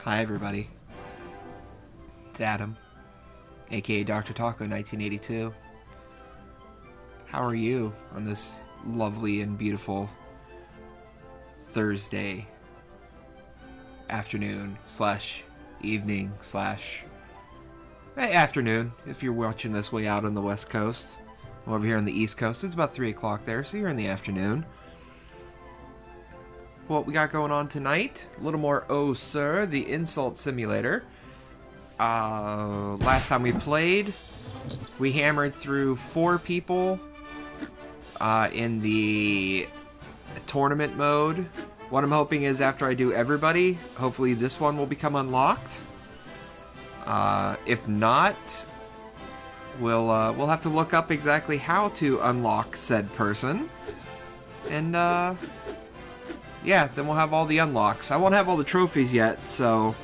Hi everybody, it's Adam, aka Dr. Taco 1982. How are you on this lovely and beautiful Thursday afternoon slash evening slash afternoon if you're watching this way out on the west coast. I'm over here on the east coast. It's about 3 o'clock there, so you're in the afternoon. What we got going on tonight? A little more Oh Sir, the Insult Simulator. Last time we played, we hammered through 4 people in the tournament mode. What I'm hoping is after I do everybody, hopefully this one will become unlocked. If not, we'll have to look up exactly how to unlock said person. And yeah, then we'll have all the unlocks. I won't have all the trophies yet, so...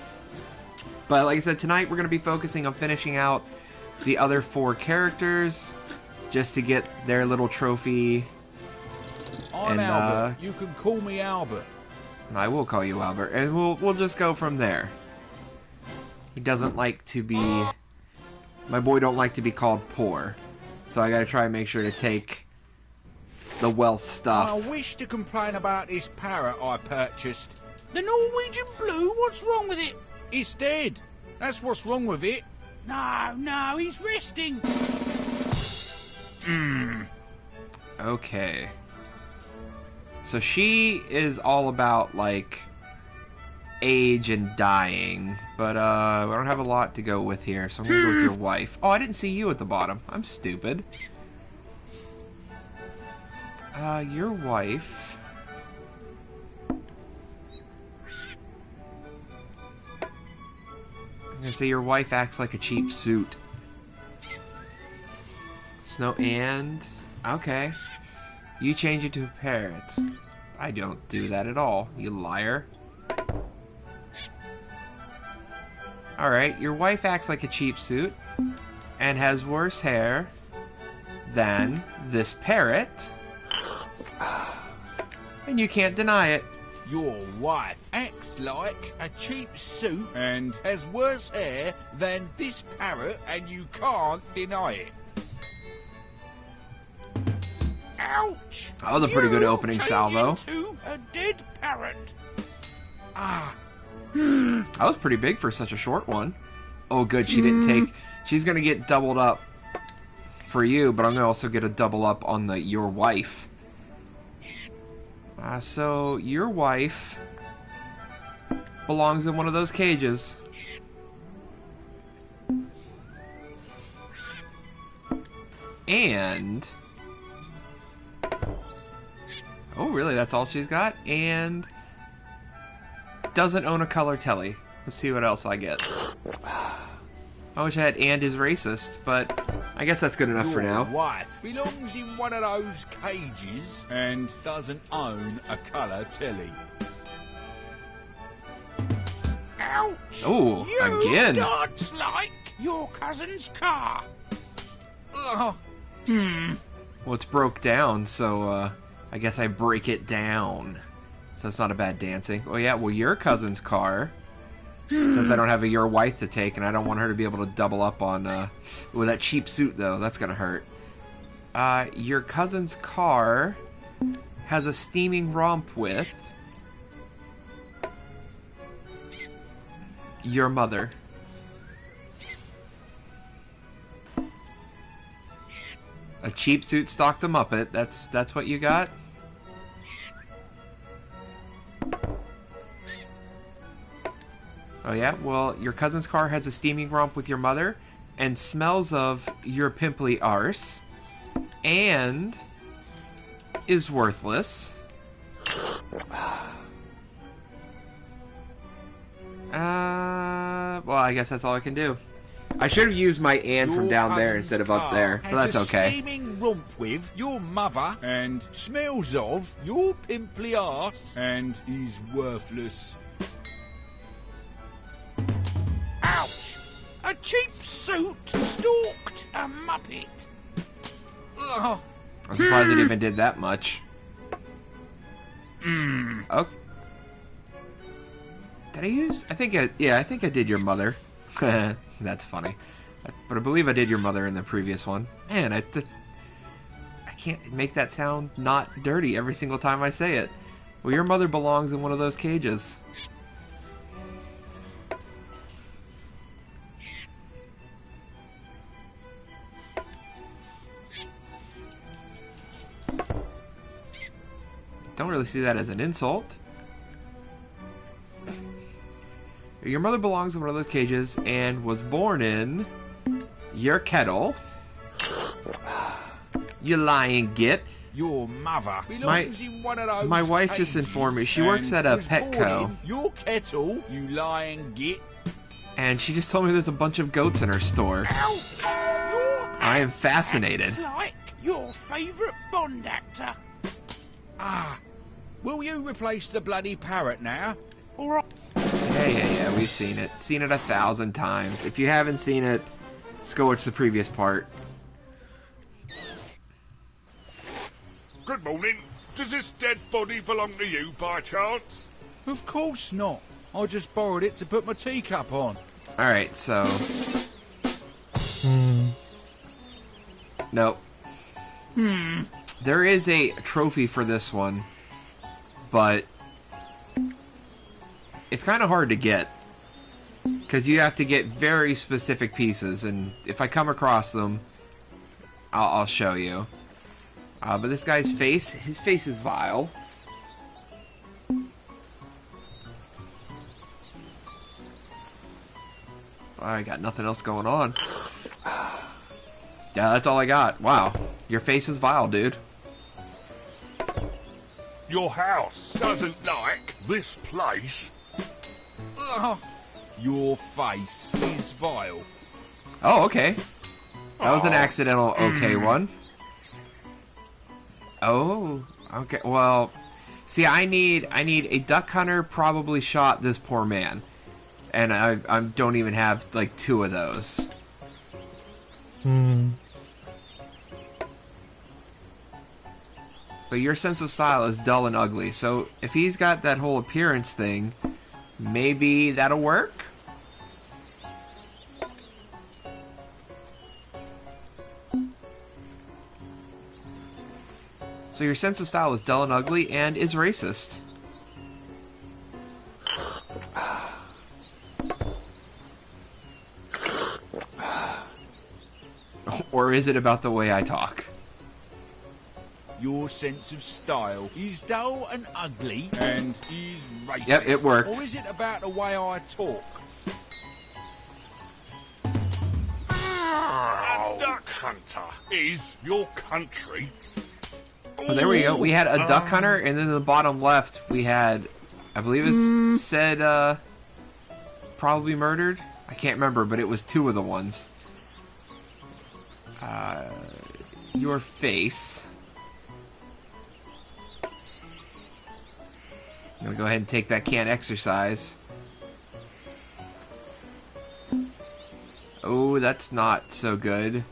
But like I said, tonight we're going to be focusing on finishing out the other 4 characters, just to get their little trophy. I'm Albert. You can call me Albert. I will call you Albert, and we'll just go from there. He doesn't like to be... My boy don't like to be called poor, so I gotta try and make sure to take the wealth stuff. I wish to complain about this parrot I purchased. The Norwegian blue, what's wrong with it? It's dead. That's what's wrong with it. No, he's resting. Okay. So she is all about, like, age and dying, but I don't have a lot to go with here, so I'm gonna go with your wife. Oh, I didn't see you at the bottom. I'm stupid. Your wife... I'm gonna say your wife acts like a cheap suit. Snow and... Okay. You change it to a parrot. I don't do that at all, you liar. Alright, your wife acts like a cheap suit and has worse hair than this parrot. And you can't deny it. Your wife acts like a cheap suit and has worse hair than this parrot, and you can't deny it. Ouch! That was a pretty good opening salvo. Into a dead parrot. That was pretty big for such a short one. Oh good, she didn't take... She's gonna get doubled up for you, but I'm gonna also get a double up on the your wife. So your wife belongs in one of those cages. And... Oh, really? That's all she's got? And... doesn't own a color telly. Let's see what else I get. I wish I had and is racist, but I guess that's good enough for now. Your wife belongs in one of those cages and doesn't own a colour telly. Ouch! Oh, again. You dance like your cousin's car. Well, it's broke down, so I guess I break it down. So it's not a bad dancing. Oh yeah, well your cousin's car. Since I don't have a your wife to take, and I don't want her to be able to double up on, with that cheap suit though, that's gonna hurt. Your cousin's car has a steaming romp with your mother. A cheap suit stalked a Muppet. That's what you got? Oh yeah? Well, your cousin's car has a steaming romp with your mother and smells of your pimply arse and is worthless. Well, I guess that's all I can do. I should have used my and from down there instead of up there, but that's okay. Steaming romp with your mother and smells of your pimply arse and is worthless. Ouch! A cheap suit stalked a Muppet. Ugh. I'm surprised it even did that much. Oh. Did I use? I think I think I did your mother. That's funny. But I believe I did your mother in the previous one. Man, I can't make that sound not dirty every single time I say it. Well, your mother belongs in one of those cages. Don't really see that as an insult. Your mother belongs in one of those cages and was born in your kettle. You lying git. Your mother belongs in one of those My wife cages just informed me she works at a was Petco. born in your kettle, you lying git. And she just told me there's a bunch of goats in her store. I am fascinated. It's like your favourite Bond actor. Ah, will you replace the bloody parrot now? All right. Yeah, we've seen it. Seen it 1,000 times. If you haven't seen it, just go watch the previous part. Good morning. Does this dead body belong to you by chance? Of course not. I just borrowed it to put my teacup on. Alright, so... Nope. There is a trophy for this one, but it's kind of hard to get because you have to get very specific pieces, and if I come across them, I'll show you. But this guy's face, his face is vile. I got nothing else going on. Yeah, that's all I got. Wow. Your face is vile, dude. Your house doesn't like this place. Your face is vile. Oh, okay. That was an accidental okay one. Oh, okay. Well, see, I need a duck hunter probably shot this poor man. And I don't even have, like, 2 of those. But your sense of style is dull and ugly. So if he's got that whole appearance thing, maybe that'll work? So your sense of style is dull and ugly and is racist. Or is it about the way I talk? Your sense of style is dull and ugly and is racist. Yep, it worked. Or is it about the way I talk? A duck hunter is your country. Well, there we go. We had a duck hunter, and then in the bottom left, we had, I believe it said, probably murdered. I can't remember, but it was 2 of the ones. Your face. I'm gonna go ahead and take that can't exercise. Oh, that's not so good.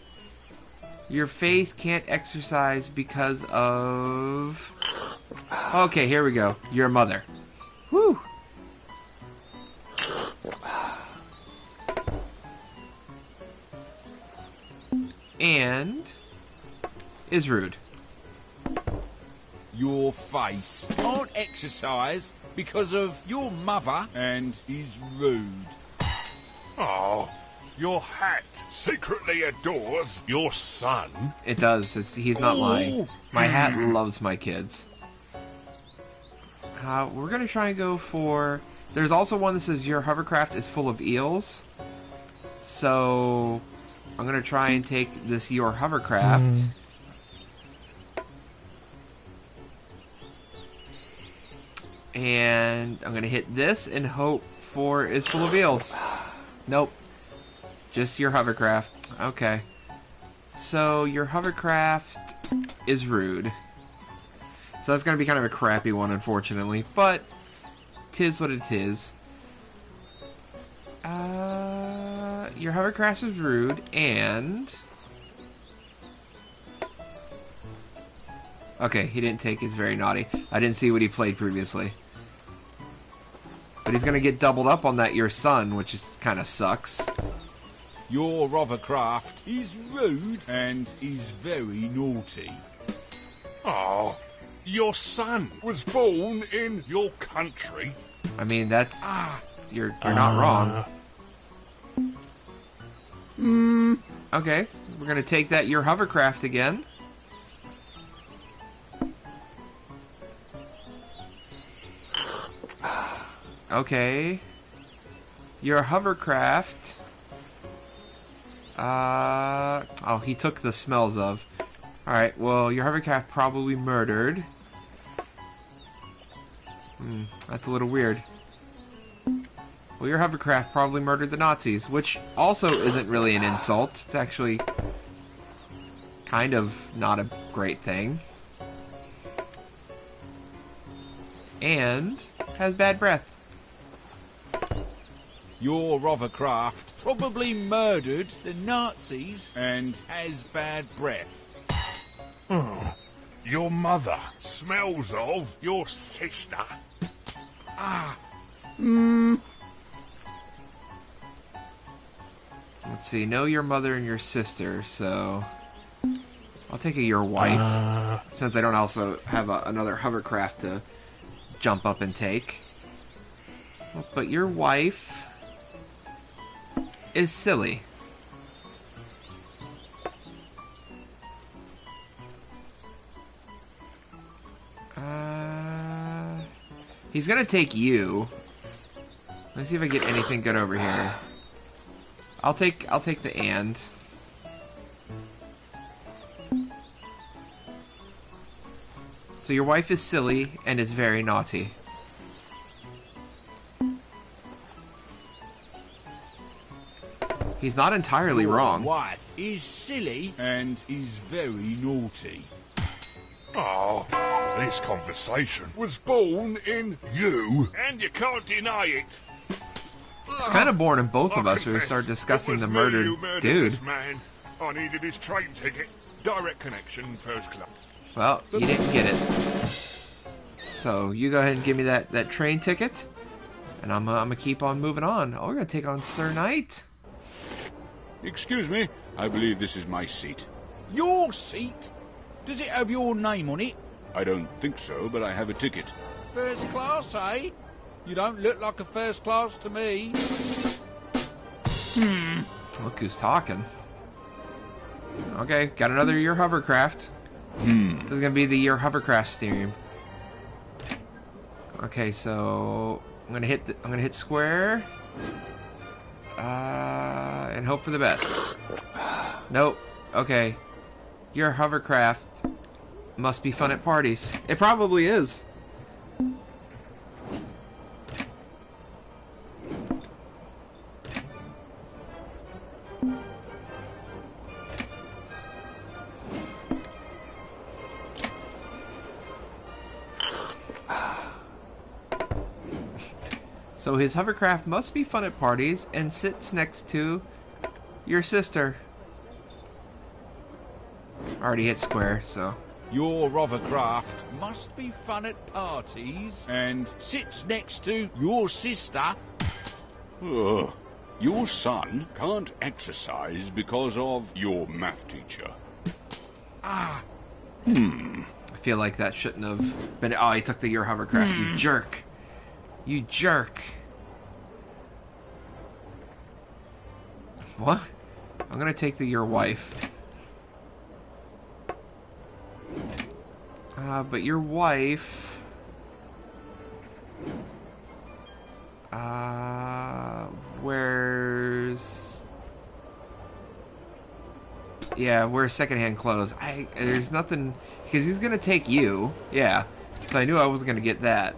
Your face can't exercise because of... Okay, here we go. Your mother. Whew. And... is rude. Your face can't exercise because of your mother and is rude. Oh, your hat secretly adores your son. It does. He's not lying. My hat loves my kids. We're going to try and go for... There's also one that says your hovercraft is full of eels. So I'm going to try and take this your hovercraft. And I'm going to hit this and hope for is full of eels. Nope. Just your hovercraft. Okay. So your hovercraft is rude. So that's going to be kind of a crappy one, unfortunately. But, 'tis what it is. Your hovercraft is rude, and... Okay, he didn't take his very naughty. I didn't see what he played previously. But he's gonna get doubled up on that your son, which is kind of sucks. Your hovercraft is rude and is very naughty. Oh, your son was born in your country. I mean, that's you're not wrong. Okay, we're gonna take that your hovercraft again. Okay, your hovercraft. Oh, he took the smells of. Alright, well, your hovercraft probably murdered. That's a little weird. Well, your hovercraft probably murdered the Nazis, which also isn't really an insult. It's actually kind of not a great thing. And has bad breath. Your hovercraft probably murdered the Nazis and has bad breath. Your mother smells of your sister. Let's see, know your mother and your sister, so I'll take your wife, since I don't also have another hovercraft to jump up and take. But your wife is silly. He's gonna take you. Let's see if I get anything good over here. I'll take the and. So your wife is silly and is very naughty. He's not entirely wrong. Your wife is silly and is very naughty. Oh, this conversation was born in you, and you can't deny it. It's kind of born in both of us when we confess, start discussing it the was me murdered who murdered dude. This man. I needed his train ticket, direct connection, first class. Well, you didn't get it. So you go ahead and give me that train ticket, and I'm gonna keep on moving on. Oh, we're gonna take on Sir Knight. Excuse me, I believe this is my seat. Your seat? Does it have your name on it? I don't think so, but I have a ticket. First class, eh? You don't look like a first class to me. Look who's talking. Okay, got another your hovercraft. This is gonna be the your hovercraft stream. Okay, so I'm gonna hit square. And hope for the best. Nope. Okay. Your hovercraft must be fun at parties. It probably is. So his hovercraft must be fun at parties and sits next to your sister. Already hit square, so. Your hovercraft must be fun at parties and sits next to your sister. Your son can't exercise because of your math teacher. I feel like that shouldn't have been. Oh, he took your hovercraft. You jerk. You jerk. What? I'm gonna take your wife. But your wife... where's... Yeah, where's secondhand clothes? There's nothing... Because he's gonna take you. Yeah. So I knew I wasn't gonna get that.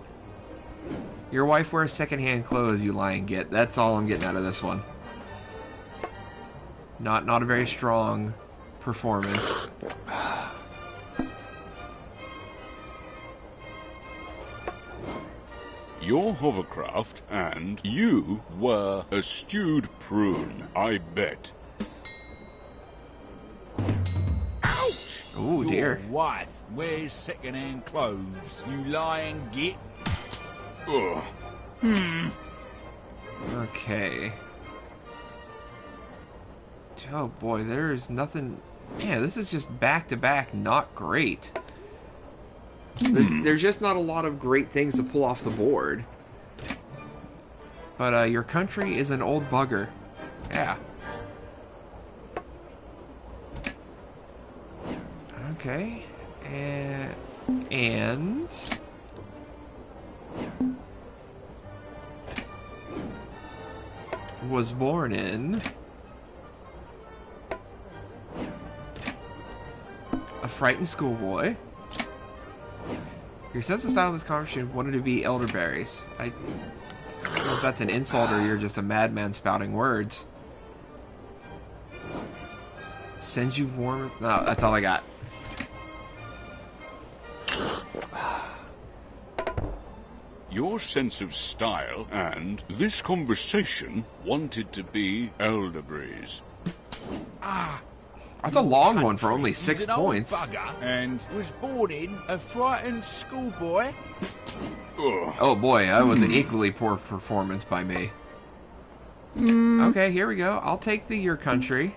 Your wife wears secondhand clothes, you lying git. That's all I'm getting out of this one. Not a very strong performance. Your hovercraft and you were a stewed prune, I bet. Ouch! Oh dear. Your wife wears second-hand clothes, you lying git. Ugh. Okay. Oh boy, there's nothing... Man, this is just back-to-back not great. There's just not a lot of great things to pull off the board. But your country is an old bugger. Yeah. Okay. And... was born in... a frightened schoolboy. Your sense of style in this conversation wanted to be elderberries. I don't know if that's an insult or you're just a madman spouting words. Sends you warm... No, that's all I got. Your sense of style and this conversation wanted to be elderberries. That's a long one for only 6 He's an old points. bugger and was born in a frightened schoolboy. Ugh. Oh boy, that was an equally poor performance by me. Okay, here we go. I'll take the your country.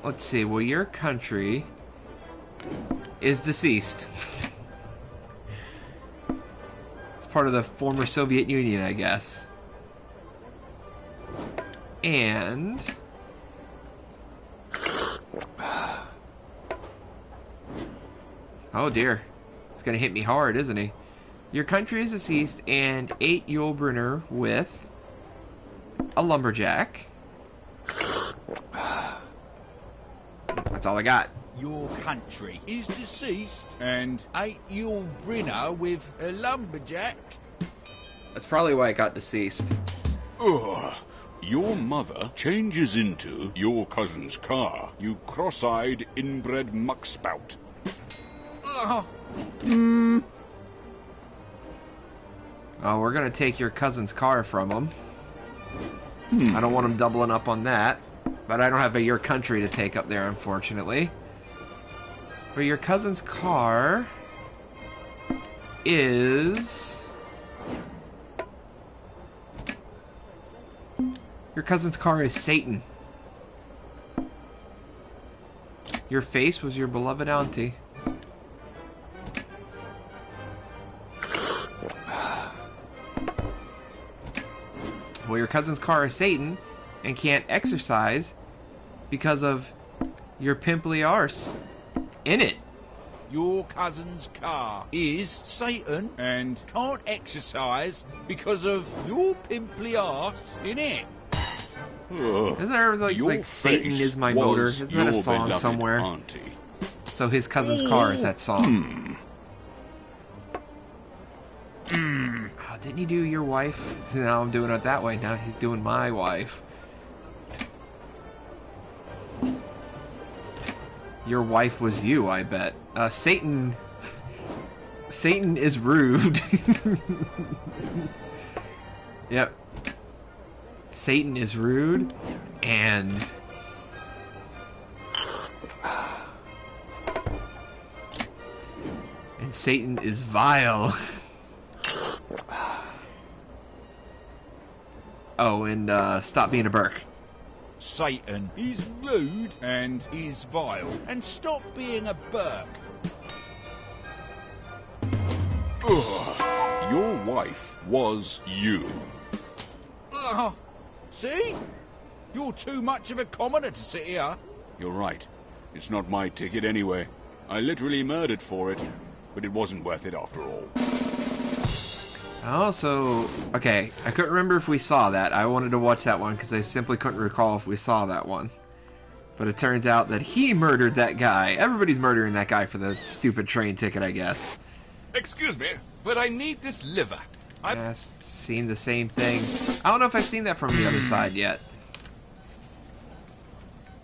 Let's see. Well, your country is deceased. It's part of the former Soviet Union, I guess. And... oh dear. He's gonna hit me hard, isn't he? Your country is deceased and ate Yulbrunner with a lumberjack. That's all I got. Your country is deceased and ate your brinner with a lumberjack. That's probably why I got deceased. Ugh. Your mother changes into your cousin's car, you cross-eyed, inbred muckspout. Oh, we're gonna take your cousin's car from him. I don't want him doubling up on that. But I don't have a your country to take up there, unfortunately. But your cousin's car is... your cousin's car is Satan. Your face was your beloved auntie. Well, your cousin's car is Satan and can't exercise because of your pimply arse in it. Your cousin's car is Satan and can't exercise because of your pimply arse in it. Isn't there like Satan is my motor? Isn't that a song somewhere? Auntie. So his cousin's car is that song. Oh, didn't he do your wife? Now I'm doing it that way. Now he's doing my wife. Your wife was you, I bet. Satan... Satan is rude. Yep. Satan is rude, and... and Satan is vile. Oh, and stop being a Burke. Satan is rude and is vile. And stop being a Burke. Ugh. Your wife was you. See? You're too much of a commoner to sit here. You're right. It's not my ticket anyway. I literally murdered for it, but it wasn't worth it after all. Oh, so... okay, I couldn't remember if we saw that. I wanted to watch that one because I simply couldn't recall if we saw that one. But it turns out that he murdered that guy. Everybody's murdering that guy for the stupid train ticket, I guess. Excuse me, but I need this liver. Yeah, seen the same thing. I don't know if I've seen that from the other side yet.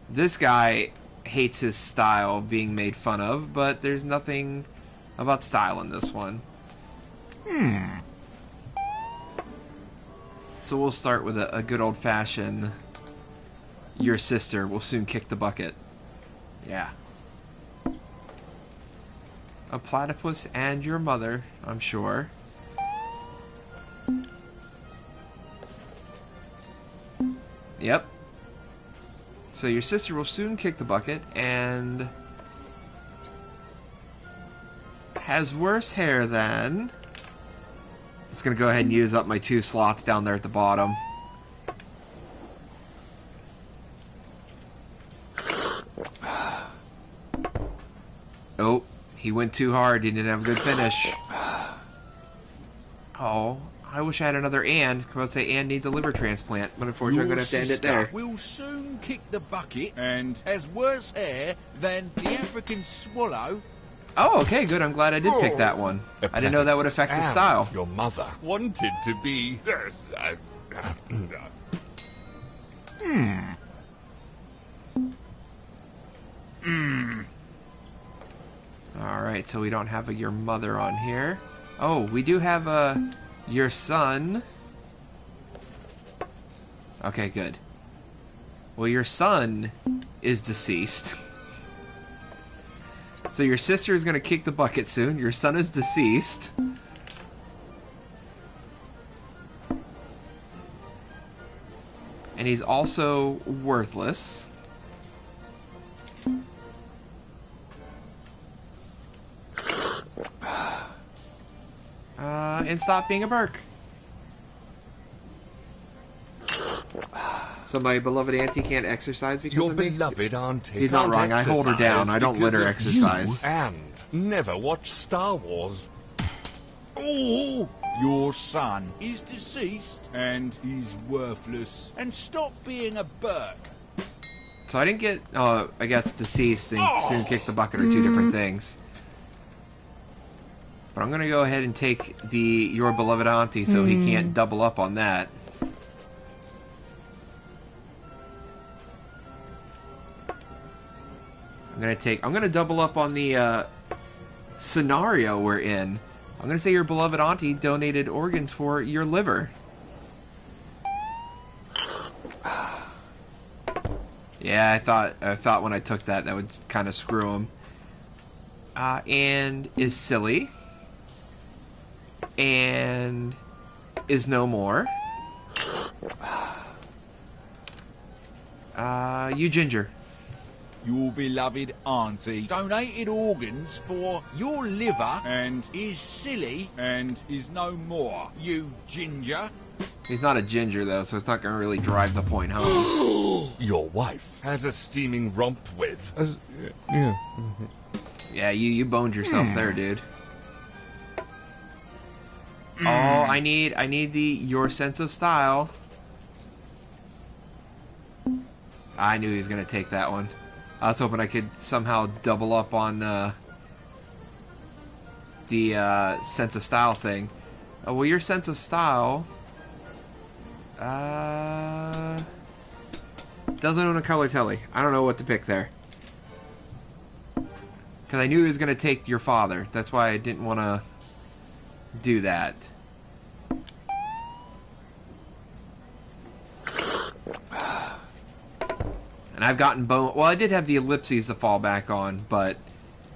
This guy hates his style being made fun of, but there's nothing about style in this one. So we'll start with a good old-fashioned... your sister will soon kick the bucket. Yeah. a platypus and your mother, I'm sure. Yep. So your sister will soon kick the bucket and has worse hair than... Just gonna go ahead and use up my 2 slots down there at the bottom. Oh, he went too hard. He didn't have a good finish. Oh, I wish I had another Anne. I was say Anne needs a liver transplant, but unfortunately I'm gonna have to end it there. Will soon kick the bucket and has worse hair than the African swallow. Oh, okay, good. I'm glad I did pick that one. I didn't know that would affect the And style. Your mother wanted to be... Yes, Alright, so we don't have a your mother on here. Oh, we do have a your son. Okay, good. Well, your son is deceased. So your sister is going to kick the bucket soon. Your son is deceased. And he's also worthless. And stop being a Burke. So my beloved auntie can't exercise because your of me? beloved auntie. He's not wrong. I hold her down. I don't let her exercise. And never watch Star Wars. Oh, your son is deceased and he's worthless. And stop being a Burke. So I didn't get, I guess deceased and soon kick the bucket are 2 different things. But I'm going to go ahead and take the your beloved auntie so he can't double up on that. I'm going to double up on the scenario we're in. I'm going to say your beloved auntie donated organs for your liver. Yeah, I thought when I took that would kind of screw him. And is silly. And is no more. You Ginger. Your beloved auntie donated organs for your liver and is silly and is no more. You Ginger. He's not a ginger though, so it's not going to really drive the point home. Your wife has a steaming romp with. Yeah, you boned yourself there, dude. Oh, I need the your sense of style. I knew he was gonna take that one. I was hoping I could somehow double up on the sense of style thing. Well, your sense of style doesn't own a color telly. I don't know what to pick there. Because I knew he was going to take your father. That's why I didn't want to do that. And I've gotten boned. Well, I did have the ellipses to fall back on, but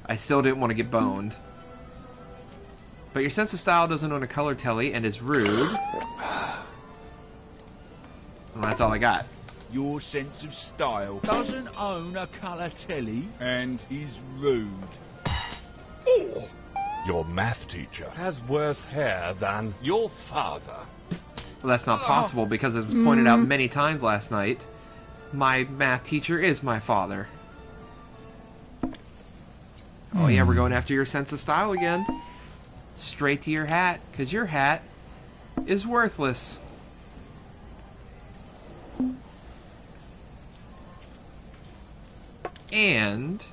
I still didn't want to get boned. But your sense of style doesn't own a color telly and is rude. And that's all I got. Your sense of style doesn't own a colour telly and is rude. Oh. Your math teacher has worse hair than your father. Well, that's not possible because, as was pointed out many times last night, my math teacher is my father. Oh yeah, we're going after your sense of style again. Straight to your hat, because your hat is worthless. And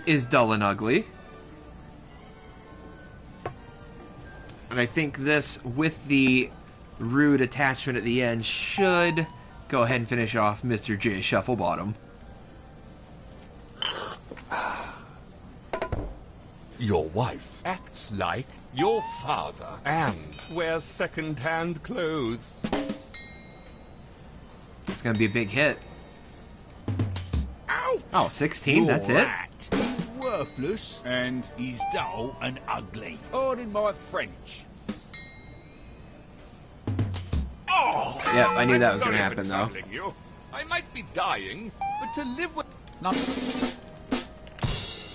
is dull and ugly. And I think this, with the rude attachment at the end, should go ahead and finish off Mr. J. Shufflebottom. Your wife acts like your father and wears second-hand clothes. It's going to be a big hit. Oh, 16? That's it? Rat is worthless, and he's dull and ugly. Pardon my French. Oh! Yep, I knew that was Sorry gonna for happen, though. troubling you. I might be dying, but to live with...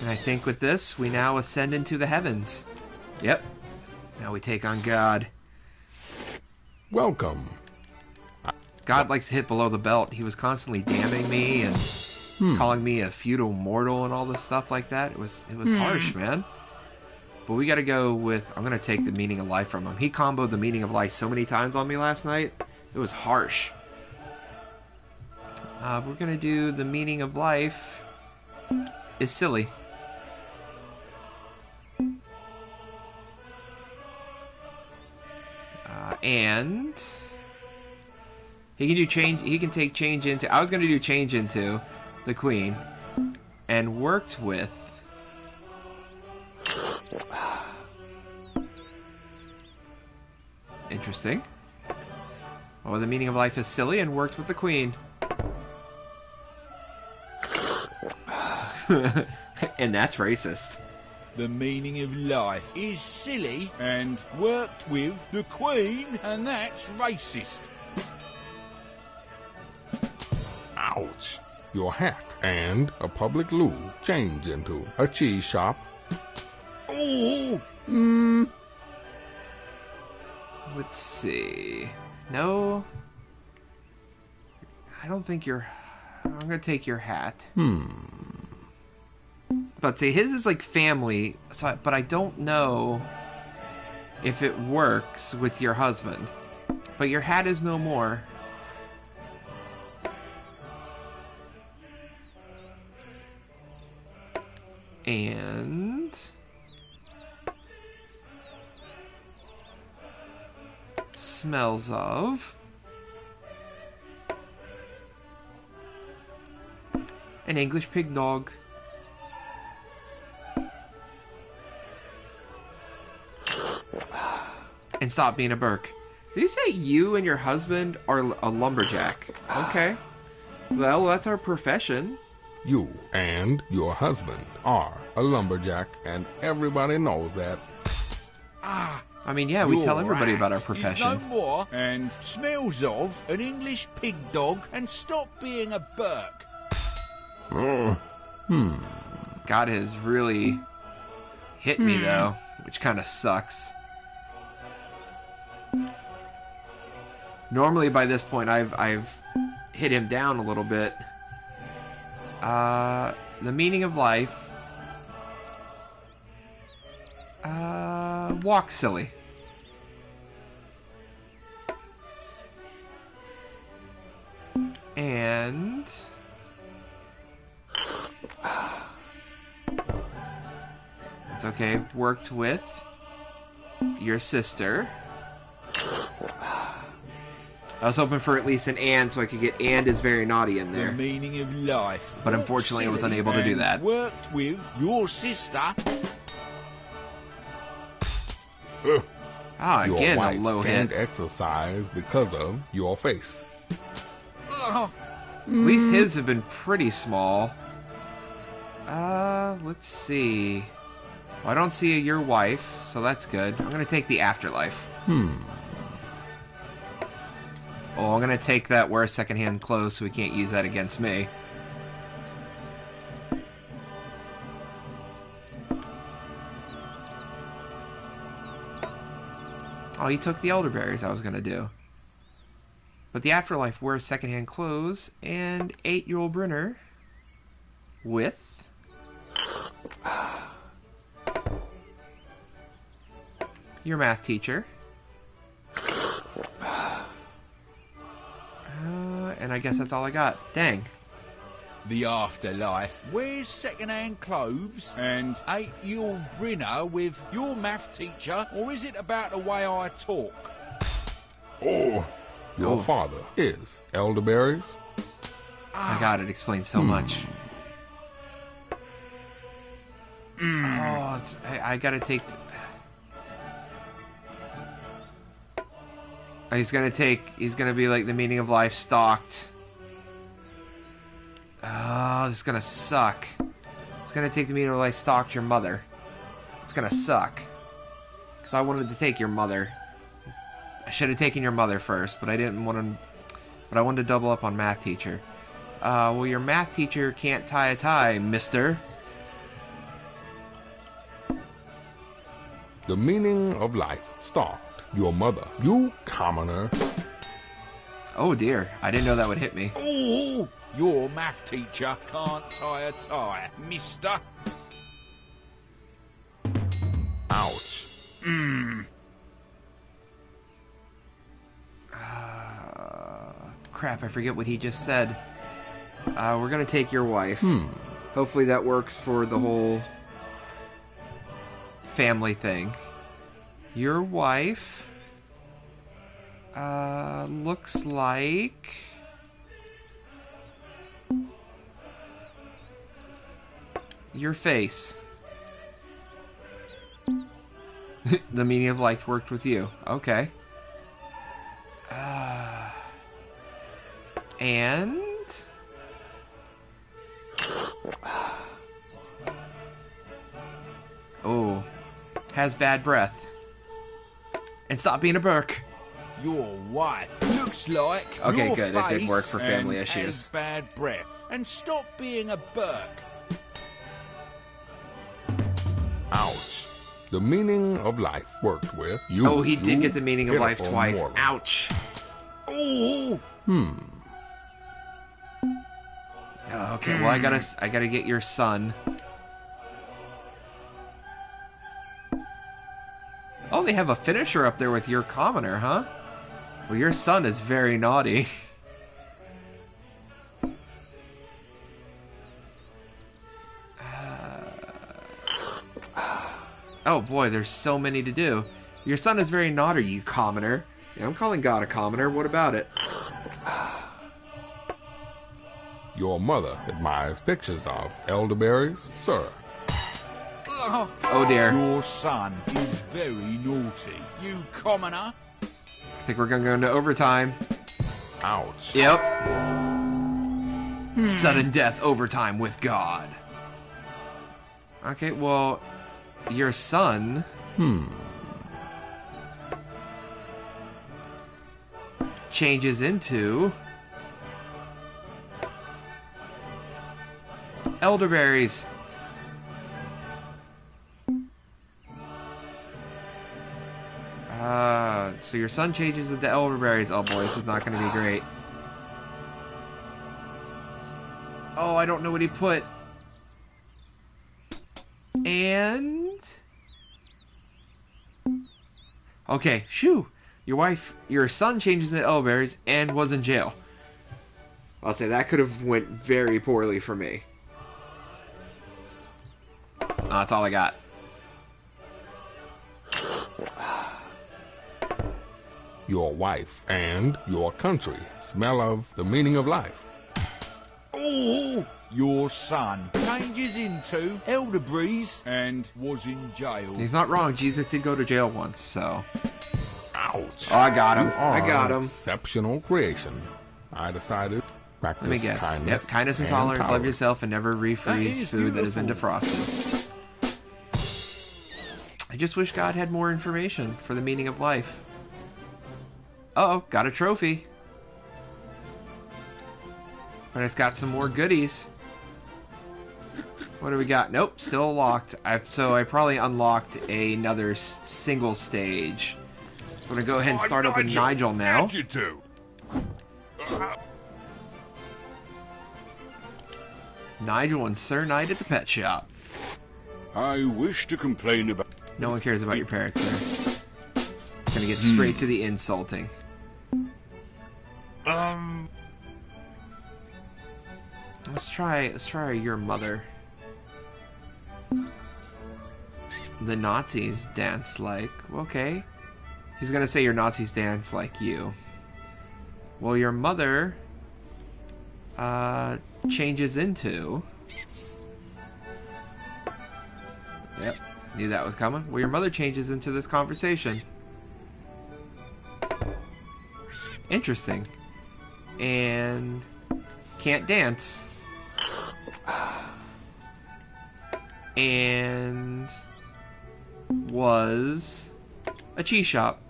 And I think with this, we now ascend into the heavens. Yep. Now we take on God. Welcome. God likes to hit below the belt. He was constantly damning me and calling me a feudal mortal and all this stuff like that. It was harsh, man. But we gotta go with... I'm gonna take the meaning of life from him. He comboed the meaning of life so many times on me last night. It was harsh. We're gonna do the meaning of life is silly. And he can do change. He can take change into. I was gonna do change into the queen, and worked with. Interesting. Oh, the meaning of life is silly, and worked with the queen. And that's racist. The meaning of life is silly, and worked with the Queen, and that's racist. Ouch. Your hat and a public loo change into a cheese shop. Oh! Let's see. No. I don't think you're... I'm gonna take your hat. But see, his is like family, so but I don't know if it works with your husband. But your hat is no more. And... smells of... an English pig dog. And stop being a Burke. Did you say you and your husband are a lumberjack? Okay. Well, that's our profession. You and your husband are a lumberjack, and everybody knows that. I mean, yeah, we tell everybody about our profession. Is no more, and smells of an English pig dog, and stop being a Burke. God has really hit me, though, which kind of sucks. Normally, by this point, I've hit him down a little bit. The meaning of life. Walk silly. And... it's okay. Worked with your sister. I was hoping for at least an and so I could get and is very naughty in The there. meaning of life. But unfortunately, I was unable to do And that. Worked with your sister. Ah, Your again, a wife low can't hit. exercise because of your face. At least his have been pretty small. Let's see. Well, I don't see your wife, so that's good. I'm gonna take the afterlife. Oh, I'm gonna take that wear secondhand clothes so we can't use that against me. Oh, he took the elderberries I was gonna do. But the afterlife wears secondhand clothes and 8-year-old Brynner with your math teacher. And I guess that's all I got. Dang. The afterlife wears second-hand clothes and 8-year-old Brynner with your math teacher, or is it about the way I talk? Oh, your father is elderberries. My God, it explains so much. Oh, I gotta take... He's gonna be like the meaning of life stalked. Oh, this is gonna suck. It's gonna take the meaning of life stalked your mother. It's gonna suck. Because I wanted to take your mother. I should have taken your mother first, but I didn't want to... But I wanted to double up on math teacher. Well, your math teacher can't tie a tie, mister. The meaning of life stalked your mother. You commoner. Oh dear, I didn't know that would hit me. Ooh, your math teacher can't tie a tie, mister. Ouch. Crap, I forget what he just said. We're gonna take your wife. Hopefully that works for the whole family thing. Your wife looks like your face. The meaning of life worked with you. Okay. And oh, has bad breath. And stop being a Burke. Your wife looks like Okay, your good. It did face work for family and issues. has bad breath. And stop being a Burke. Ouch. The meaning of life worked with you. Oh, he did get the meaning of life pitiful twice. moron. Ouch. Ooh. Okay, well I gotta get your son. Oh, they have a finisher up there with your commoner, huh? Well, your son is very naughty. Oh boy, there's so many to do. Your son is very naughty, you commoner. Yeah, I'm calling God a commoner. What about it? Your mother admires pictures of elderberries, sir. Oh dear. Your son is very naughty, you commoner. I think we're gonna go into overtime. Ouch. Yep. Sudden death overtime with God. Okay, well, your son... changes into... elderberries. So your son changes into elderberries. Oh boy, this is not going to be great. Oh, I don't know what he put. And... okay, shoo. Your son changes into elderberries and was in jail. I'll say that could have went very poorly for me. That's all I got. Your wife and your country smell of the meaning of life. Ooh. Your son changes into elderberries and was in jail. He's not wrong. Jesus did go to jail once, so... Ouch. oh, I got him. You are I got an him. Exceptional creation. I decided practice Let me guess. kindness. Yep, kindness and tolerance. Love yourself and never refreeze food that has been defrosted. I just wish God had more information for the meaning of life. Uh-oh, got a trophy. But it's got some more goodies. What do we got? Nope, still locked. So I probably unlocked another single stage. I'm gonna go ahead and start up with Nigel now. How'd you do? Nigel and Sir Knight at the pet shop. I wish to complain about... No one cares about your parrot, sir. Gonna get straight to the insulting. Let's try your mother. The Nazis dance like... okay. He's gonna say your Nazis dance like you. Well, your mother... changes into... yep, knew that was coming. Well, your mother changes into this conversation. Interesting. And... can't dance. and was a cheese shop.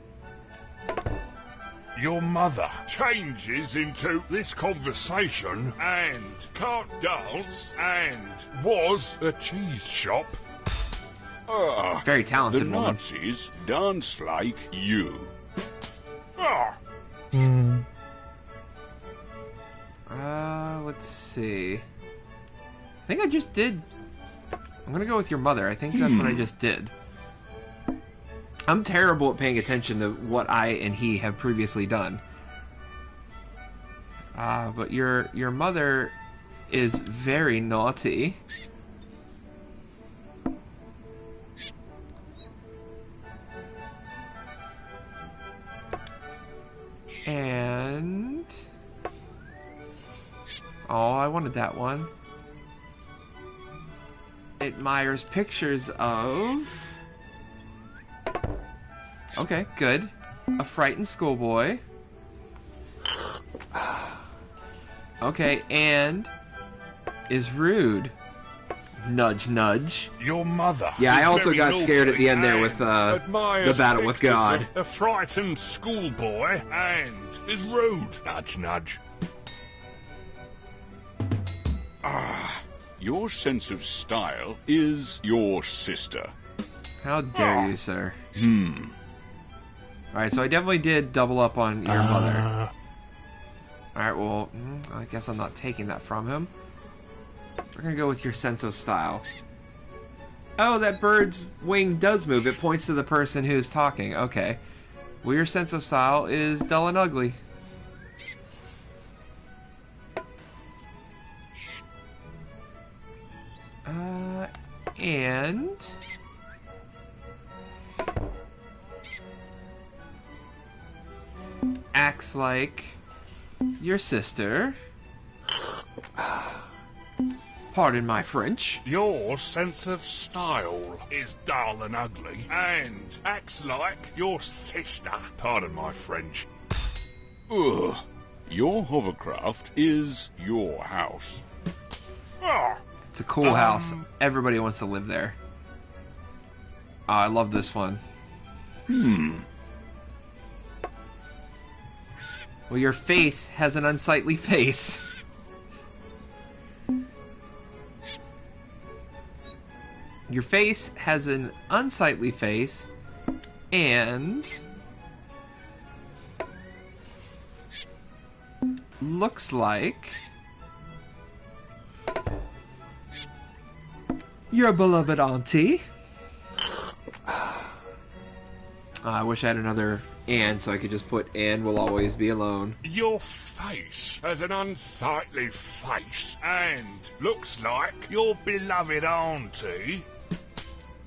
Your mother changes into this conversation and can't dance and was a cheese shop. Very The talented woman. Nazis dance like you. Ah, Let's see. I think I just did. I'm gonna go with your mother. I think that's what I just did. I'm terrible at paying attention to what I and he have previously done. But your mother is very naughty. And oh, I wanted that one. It admires pictures of... Okay, good. A frightened schoolboy. Okay, and is rude. Nudge, nudge. your mudder. Yeah, I is also very got scared at the end there naughty with, and the admires battle with pictures God. of a frightened schoolboy and is rude. Nudge, nudge. Your sense of style is your sister. How dare you, sir? Alright, so I definitely did double up on your mother. Alright, well, I guess I'm not taking that from him. We're gonna go with your sense of style. Oh, that bird's wing does move. It points to the person who's talking. Okay. Well, your sense of style is dull and ugly. And... acts like your sister. Pardon my French. Your sense of style is dull and ugly and acts like your sister. Pardon my French. Ugh. Your hovercraft is your house. Ah, It's a cool house. Everybody wants to live there. Oh, I love this one. Well, your face has an unsightly face. Your face has an unsightly face, and looks like your beloved auntie. I wish I had another and so I could just put and will always be alone. your face has an unsightly face and looks like your beloved auntie.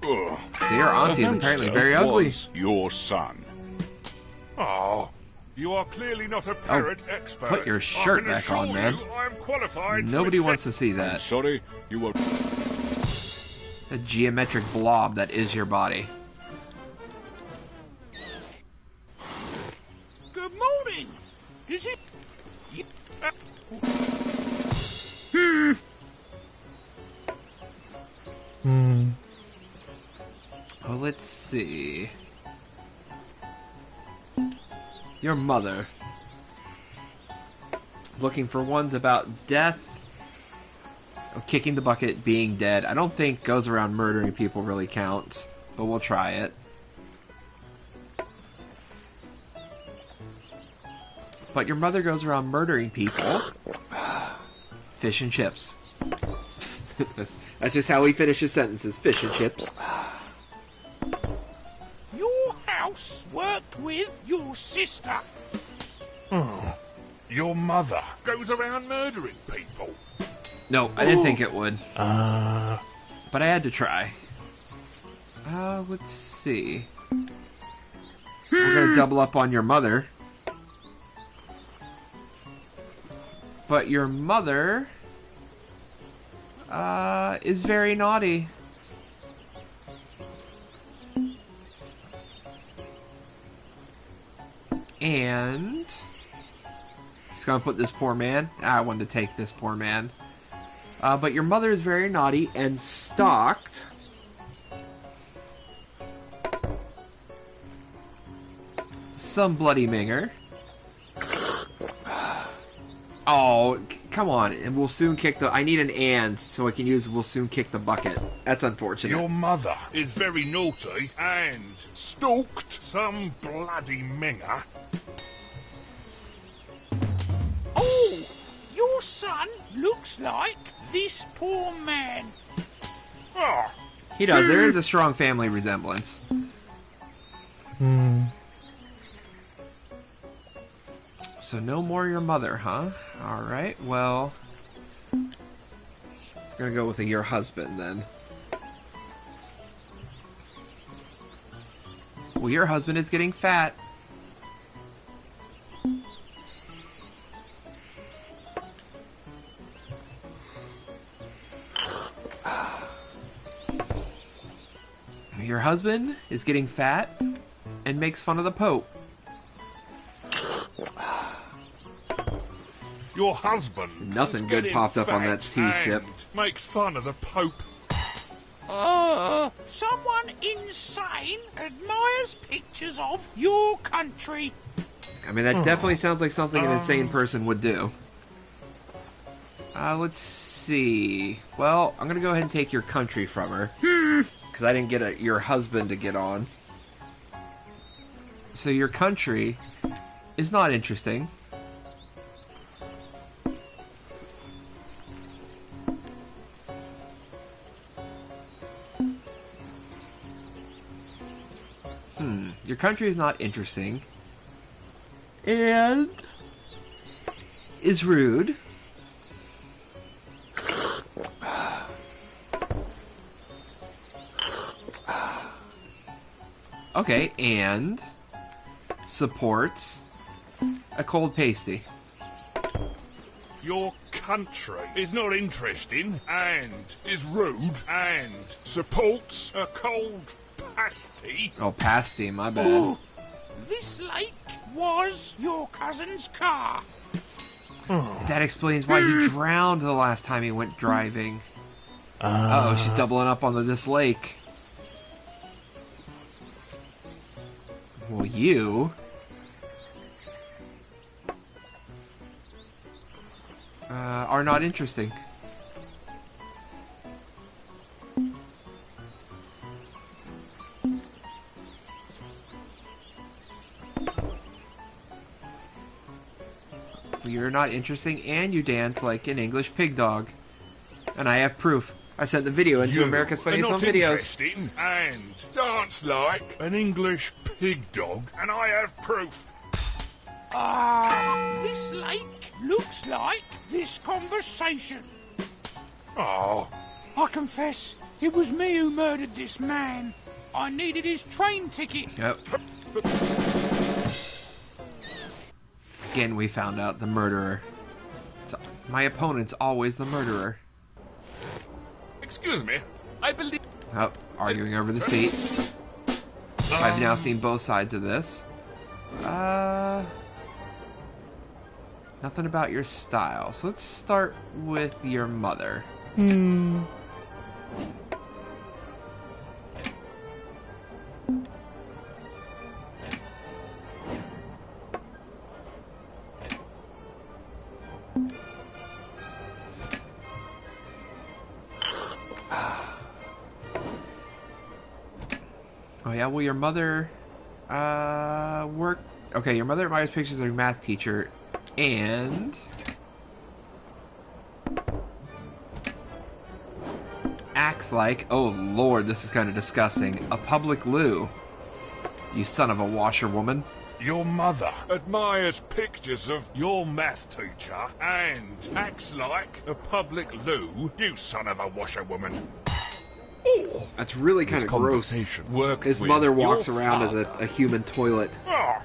Ugh. See, your auntie is The apparently hamster very ugly. was your son. Oh, you are clearly not a parrot expert. put your shirt back on, assure man. you I am qualified Nobody to wants to see I'm that. sorry, you were... The geometric blob that is your body. Good morning. Is it? Oh, let's see. Your mother. Looking for ones about death. Oh, kicking the bucket, being dead. I don't think goes around murdering people really counts, but we'll try it. But your mother goes around murdering people. Fish and chips. That's just how he finishes sentences. Fish and chips. Your house worked with your sister. Your mother goes around murdering people. No, I didn't think it would. But I had to try. Let's see. We're gonna double up on your mother. But your mother is very naughty. And just gonna put this poor man. I wanted to take this poor man. But your mother is very naughty and stalked some bloody minger. Oh, come on. And we'll soon kick the... I need an and so I can use we'll soon kick the bucket. That's unfortunate. Your mother is very naughty and stalked some bloody minger. Oh, your son looks like this poor man. Ah, He does. There is a strong family resemblance. So no more your mother, huh? Alright, well... I'm gonna go with your husband, then. Well, your husband is getting fat. Your husband is getting fat and makes fun of the Pope. your husband. Nothing is good getting popped up on that fat tea sip. and makes fun of the Pope. Someone insane admires pictures of your country. I mean, that definitely sounds like something an insane person would do. Let's see. Well, I'm gonna go ahead and take your country from her. Because I didn't get your husband to get on. So your country is not interesting. Your country is not interesting. And is rude. Okay, and supports a cold pasty. Your country is not interesting and is rude and supports a cold pasty. Oh, pasty, my bad. Oh, this lake was your cousin's car. That explains why he drowned the last time he went driving. Uh-oh, she's doubling up on this lake. Well, you... are not interesting. You're not interesting, and you dance like an English pig dog. And I have proof. I sent the video into You America's are Funniest not Home Videos. interesting and dance like an English pig dog, and I have proof. This lake looks like this conversation. Oh, I confess, it was me who murdered this man. I needed his train ticket. Yep. Again, we found out the murderer. So, my opponent's always the murderer. excuse me. I believe. Oh, arguing over the seat. I've now seen both sides of this. Nothing about your style. So let's start with your mother. Oh yeah, well your mother okay, your mother admires pictures of your math teacher and acts like, oh lord, this is kind of disgusting, a public loo. You son of a washerwoman. Your mother admires pictures of your math teacher and acts like a public loo, you son of a washerwoman. Oh, That's really kind of gross. work His with mother your walks around as father. a human toilet. Ah,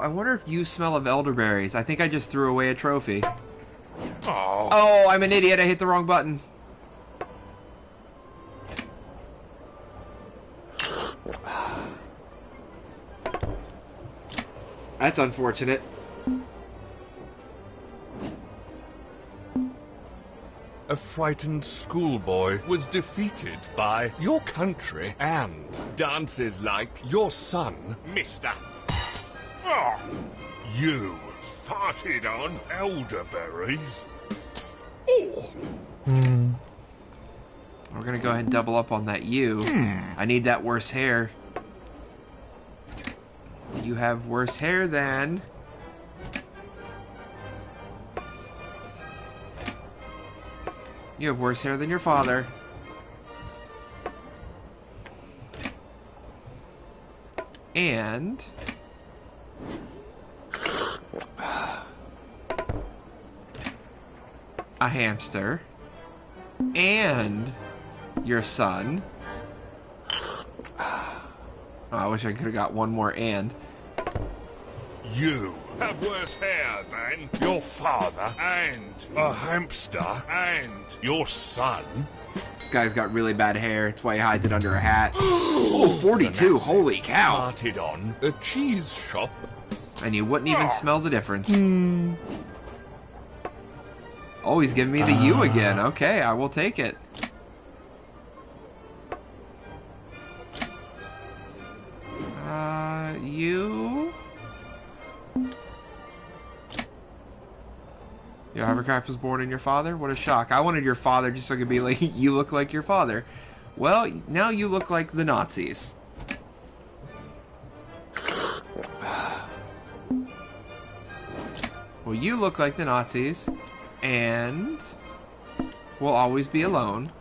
I wonder if you smell of elderberries. I think I just threw away a trophy. Oh, Oh, I'm an idiot. I hit the wrong button. That's unfortunate. a frightened schoolboy was defeated by your country and dances like your son, Mister. Oh, you farted on elderberries. Oh. We're gonna go ahead and double up on that you. I need that worse hair. You have worse hair than... You have worse hair than your father. And... a hamster. And... your son. Oh, I wish I could have got one more and. You have worse hair than your father and a hamster and your son. This guy's got really bad hair. That's why he hides it under a hat. Oh, 42. Holy cow. Farted on a cheese shop. And you wouldn't even smell the difference. Oh, he's giving me the U again. Okay, I will take it. You... Your hovercraft was born in your father? What a shock. I wanted your father just so I could be like, you look like your father. Well, now you look like the Nazis. Well, you look like the Nazis, and we'll always be alone.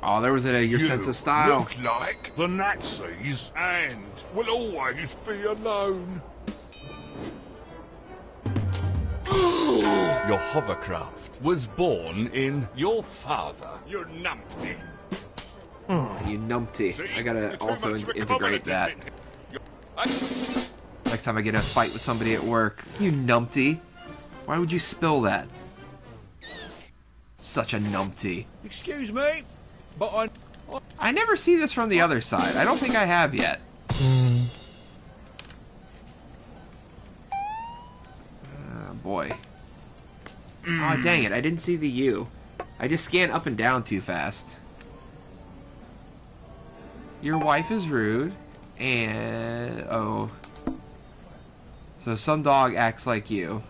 Oh, there was your sense of style. Look like the Nazis and will always be alone. Your hovercraft was born in your father, you numpty. You numpty. See? I gotta You're too also much of a integrate that. commodity. Next time I get in a fight with somebody at work. You numpty. Why would you spill that? Such a numpty. Excuse me, but I never see this from the other side. I don't think I have yet. Boy. Oh, dang it. I didn't see the U. I just scanned up and down too fast. Your wife is rude. And... oh. So some dog acts like you.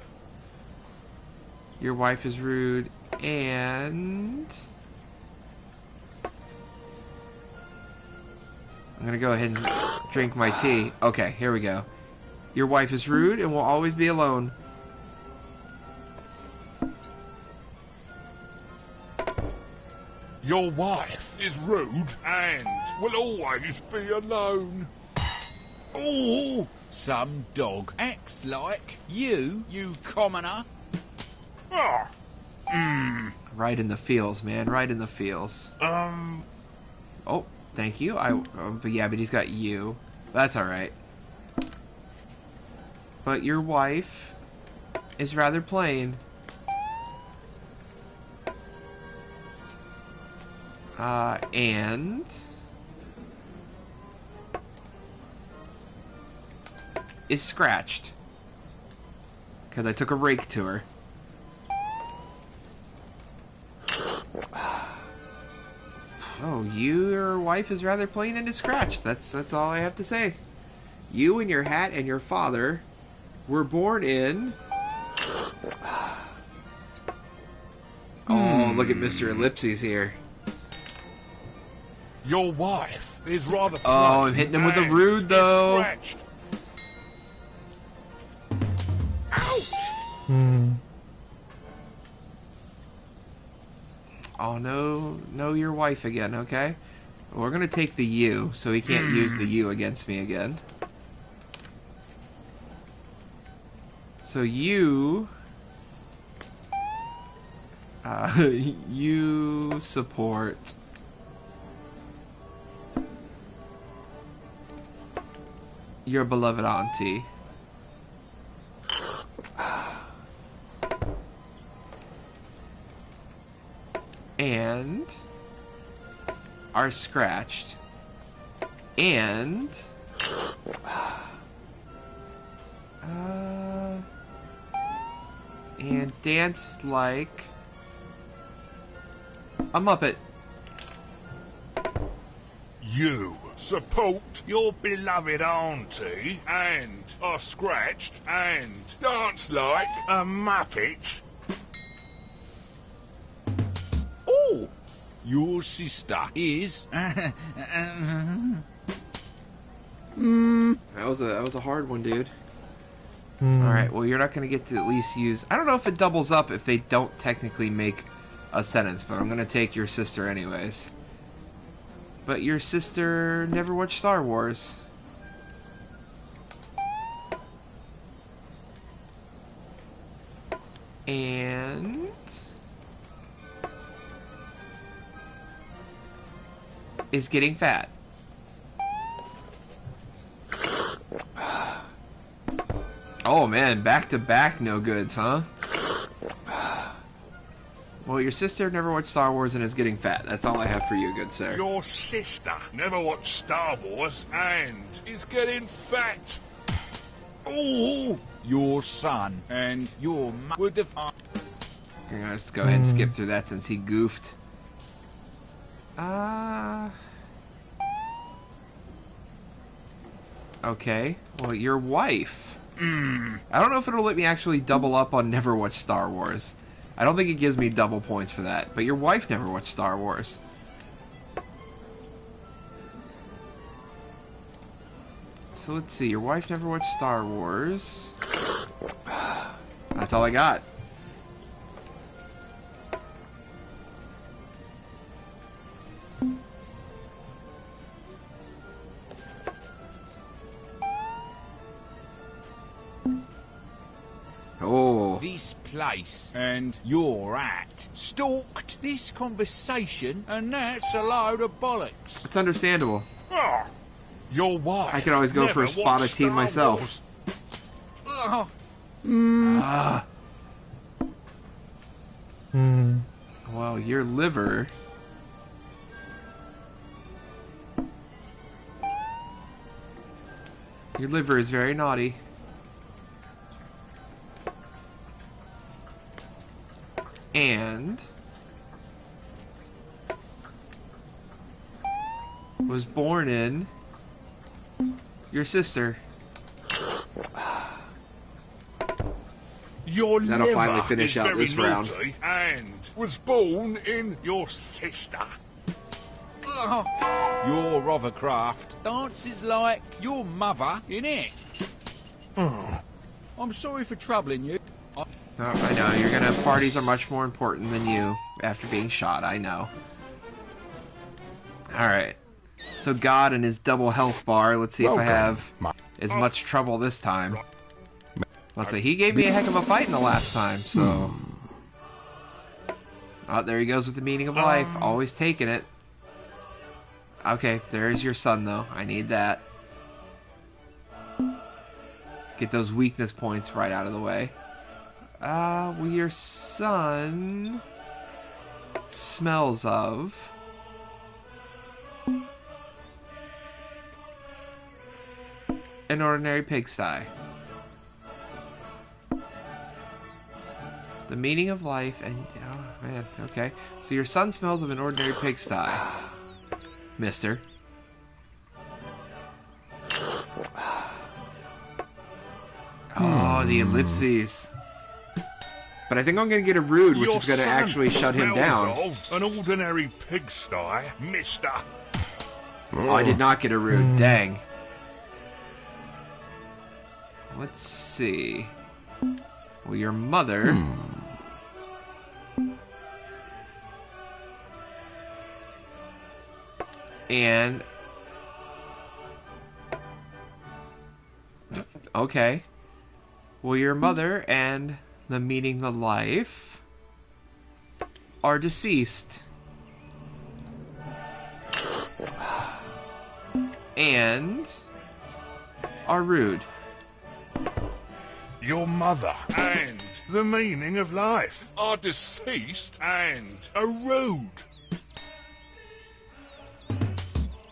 Your wife is rude. And... I'm gonna go ahead and drink my tea. Okay, here we go. Your wife is rude and will always be alone. Your wife is rude and will always be alone. oh, some dog acts like you commoner. Ah, Right in the feels, man. Right in the feels. Oh, thank you. But yeah, but he's got you. That's alright. But your wife is rather plain. And... is scratched. Because I took a rake to her. Oh, your wife is rather plain and is scratched. That's all I have to say. You and your hat and your father were born in... Oh, look at Mr. Ellipses here. your wife is rather Oh, plain I'm hitting him with a and rude, is though. scratched. Oh, no, your wife again, okay? We're gonna take the U, so he can't use the U against me again. So you... you support... your beloved auntie. And are scratched. And dance like a Muppet. You support your beloved auntie and are scratched and dance like a Muppet. Oh! Your sister is... That was a hard one, dude. Alright, well, you're not going to get to at least use... I don't know if it doubles up if they don't technically make a sentence, but I'm going to take your sister anyways. But your sister never watched Star Wars. And... is getting fat. Oh man, back to back no goods, huh? Well, your sister never watched Star Wars and is getting fat. That's all I have for you, good sir. Your sister never watched Star Wars and is getting fat. Oh! Your son and your would have... I'm gonna just go ahead and skip through that since he goofed. Okay. Well, your wife. I don't know if it'll let me actually double up on never watch Star Wars. I don't think it gives me double points for that. But your wife never watched Star Wars. So let's see. Your wife never watched Star Wars. That's all I got. Oh. This place and you're at stalked this conversation, and that's a load of bollocks. It's understandable. Ah, your wife. I could always go for a never spot watched of team Star myself. Wars. Well, your liver. Your liver is very naughty. And was born in your sister. Your That'll liver finally finish is out very this round. naughty and was born in your sister. Your Rovercraft dances like your mother, innit? I'm sorry for troubling you. Oh, I know, you're gonna. Parties are much more important than you after being shot, I know. Alright. So God and his double health bar, let's see if I have as much trouble this time. Let's say he gave me a heck of a fight in the last time, so... Oh, there he goes with the meaning of life, always taking it. Okay, there's your son though, I need that. Get those weakness points right out of the way. Well, your son smells of an ordinary pigsty. The meaning of life and... oh, man, okay. So your son smells of an ordinary pigsty, mister. Oh, the ellipses. But I think I'm going to get a rude, which Your is going to son actually shut him down. smells of an ordinary pigsty, mister. Oh, I did not get a rude. Dang. Let's see. Well, your mother... And... okay. Well, your mother and the meaning of life are deceased. And are rude. Your mother and the meaning of life are deceased and are rude.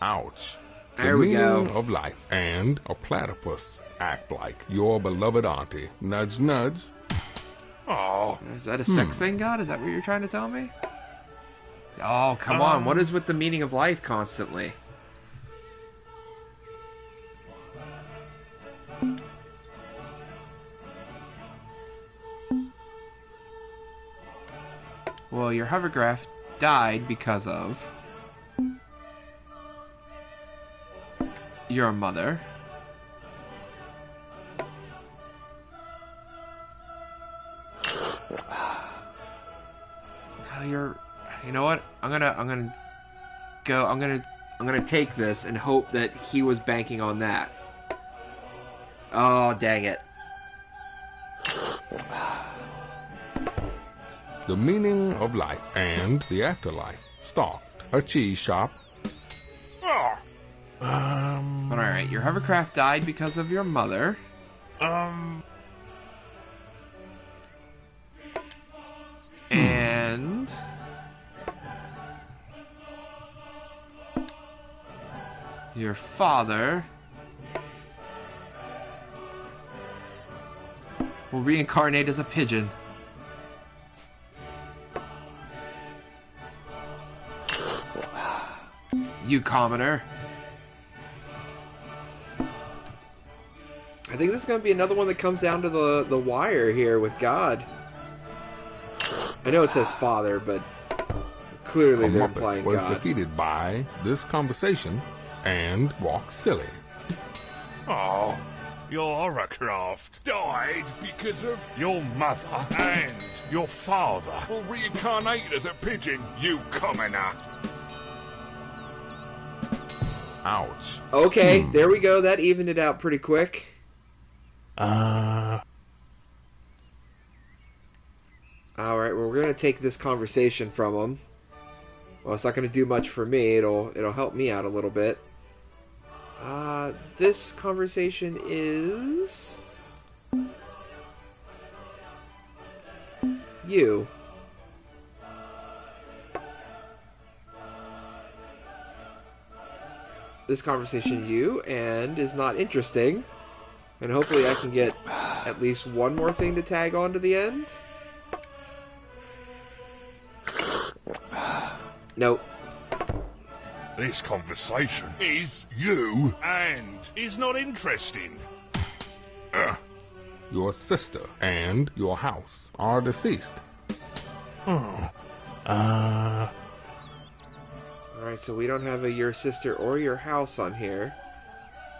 Ouch. There the we go. meaning of life and a platypus act like your beloved auntie. Nudge, nudge. Oh, Is that a sex thing, God? Is that what you're trying to tell me? Oh, come on. What is with the meaning of life constantly? Well, your hovercraft died because of your mother. You know what? I'm gonna take this and hope that he was banking on that. Oh, dang it. The meaning of life and the afterlife stalked a cheese shop. But alright, your hovercraft died because of your mother. And your father will reincarnate as a pigeon. You commoner. I think this is going to be another one that comes down to the wire here with God. I know it says father, but clearly they're implying was God. defeated by this conversation and walked silly. oh, your hovercraft died because of your mother and your father will reincarnate as a pigeon, you commoner. Ouch. Okay, there we go. That evened it out pretty quick. Alright, well, we're going to take this conversation from him. Well, it's not going to do much for me. It'll help me out a little bit. This conversation is... you. This conversation you, and is not interesting. And hopefully I can get at least one more thing to tag on to the end. Nope. This conversation is you and is not interesting. Your sister and your house are deceased. Alright, so we don't have a your sister or your house on here.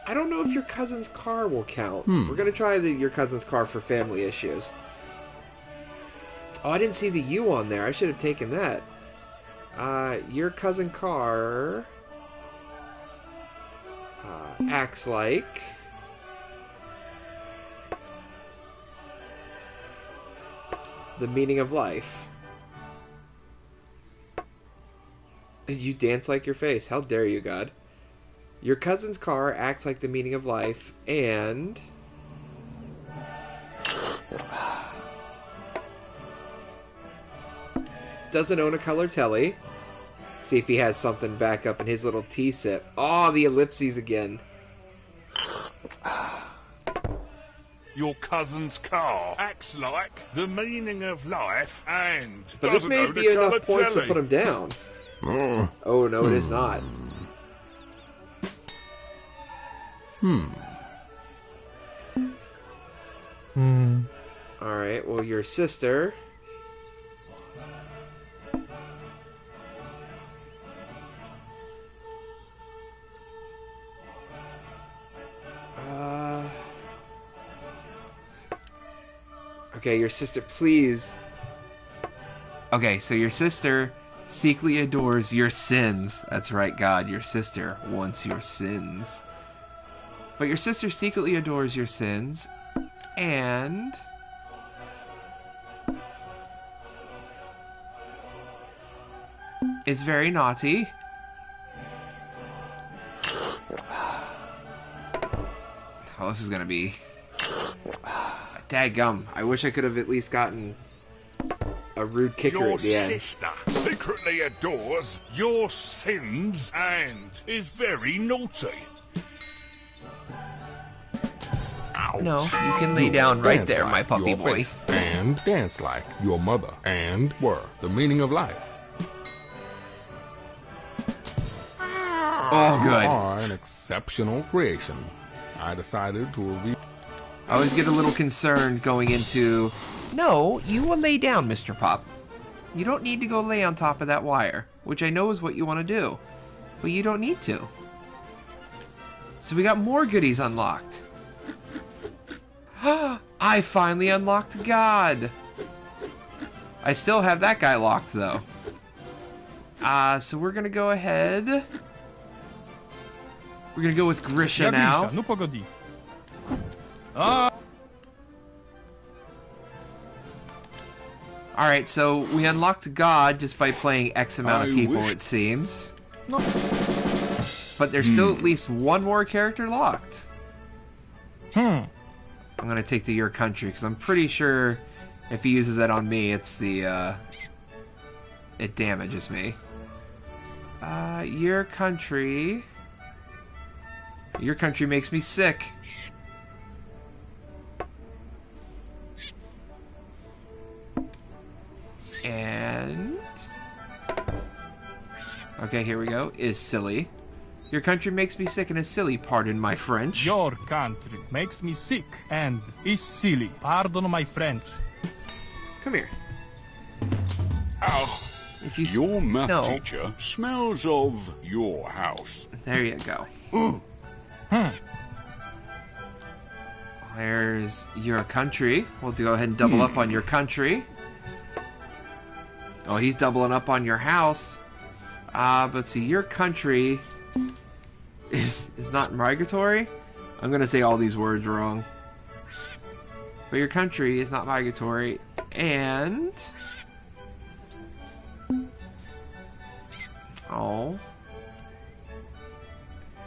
I don't know if your cousin's car will count. We're going to try your cousin's car for family issues. Oh, I didn't see the U on there. I should have taken that. Your cousin car acts like the meaning of life. You dance like your face. How dare you, God? Your cousin's car acts like the meaning of life, and... doesn't own a color telly. See if he has something back up in his little tea sip. Oh, the ellipses again. Your cousin's car acts like the meaning of life and But this doesn't may own be a colour enough points telly. to put him down. Oh, no, it is not. Alright, well, your sister... Okay, your sister, please. Okay, so your sister secretly adores your sins. That's right, God. Your sister wants your sins. But your sister secretly adores your sins, and... is very naughty. Oh, this is gonna be... Dadgum. I wish I could have at least gotten a rude kicker Your at the end. sister secretly adores your sins and is very naughty. No, you can lay down right there, my puppy your boy. face, and dance like your mother, and were the meaning of life. Oh, You good. are an exceptional creation. I decided to reveal. I always get a little concerned going into... No, you will lay down, Mr. Pop. You don't need to go lay on top of that wire, which I know is what you want to do. But you don't need to. So we got more goodies unlocked. I finally unlocked God. I still have that guy locked, though. So we're going to go ahead. We're going to go with Grisha now. No pogodi. Alright, so we unlocked God just by playing X amount of I people, wish- it seems. No. But there's still at least one more character locked. I'm gonna take the Your Country, because I'm pretty sure if he uses that on me, it's the, it damages me. Your Country... Your Country makes me sick. And... Okay, here we go. Is silly. Your country makes me sick and is silly, pardon my French. Your country makes me sick and is silly. Pardon my French. Come here. Ow. If you Your math no. teacher smells of your house. There you go. There's your country. We'll go ahead and double up on your country. Oh, he's doubling up on your house. But see, your country is not migratory. I'm gonna say all these words wrong. But your country is not migratory, and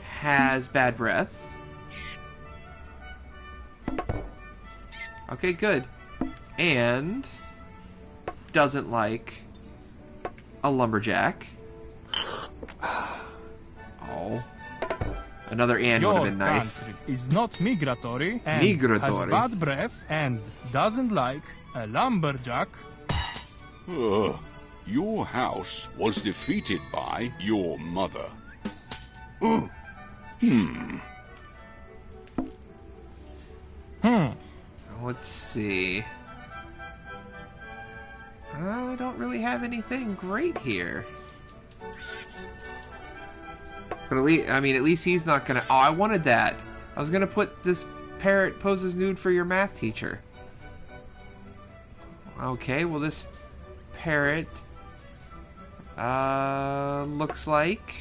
has bad breath. Okay, good. And doesn't like a lumberjack. Oh. Another and would have Your been nice. country is not migratory and Migratory. has bad breath and doesn't like a lumberjack. Your house was defeated by your mother. Let's see. I don't really have anything great here. But at least, I mean, at least he's not gonna... Oh, I wanted that. I was gonna put this parrot poses nude for your math teacher. Okay, well this parrot looks like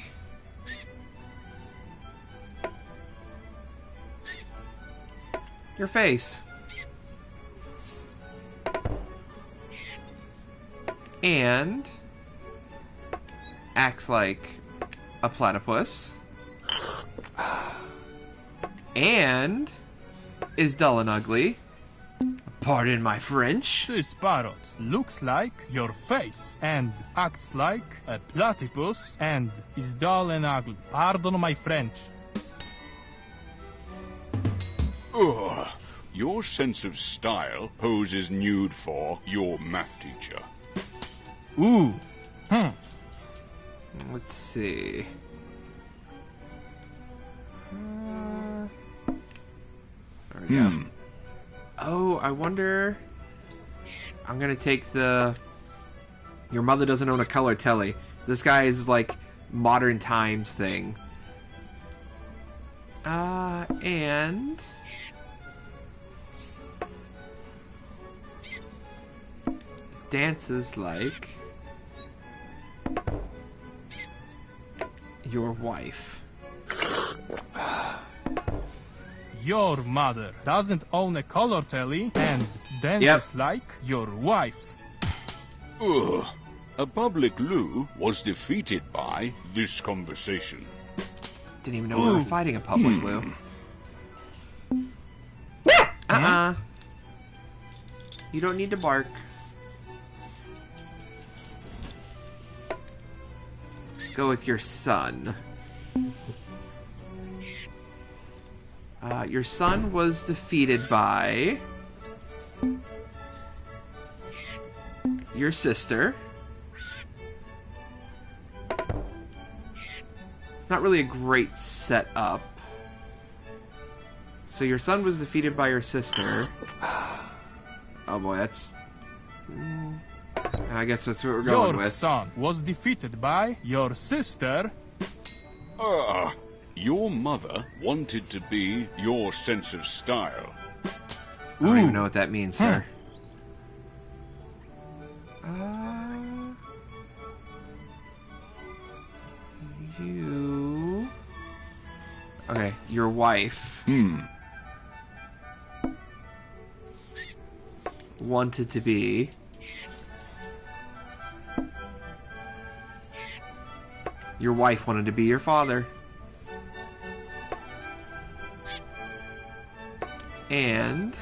your face. And acts like a platypus. And is dull and ugly. Pardon my French. This parrot looks like your face and acts like a platypus and is dull and ugly. Pardon my French. Ugh. Your sense of style poses nude for your math teacher. Ooh. Let's see. There we go. Oh, I wonder... I'm gonna take the... Your mother doesn't own a color telly. This guy is like modern times thing. And... dances like... your wife. Your mother doesn't own a color telly and dances like your wife. Ugh. A public loo was defeated by this conversation. Didn't even know we were fighting a public loo. You don't need to bark. Let's go with your son. Your son was defeated by your sister. It's not really a great setup. So your son was defeated by your sister. Oh boy, that's... I guess that's what we're going with. Your son was defeated by your sister. Your mother wanted to be your sense of style. I don't even know what that means, sir. You... Okay, your wife... wanted to be... Your wife wanted to be your father. And...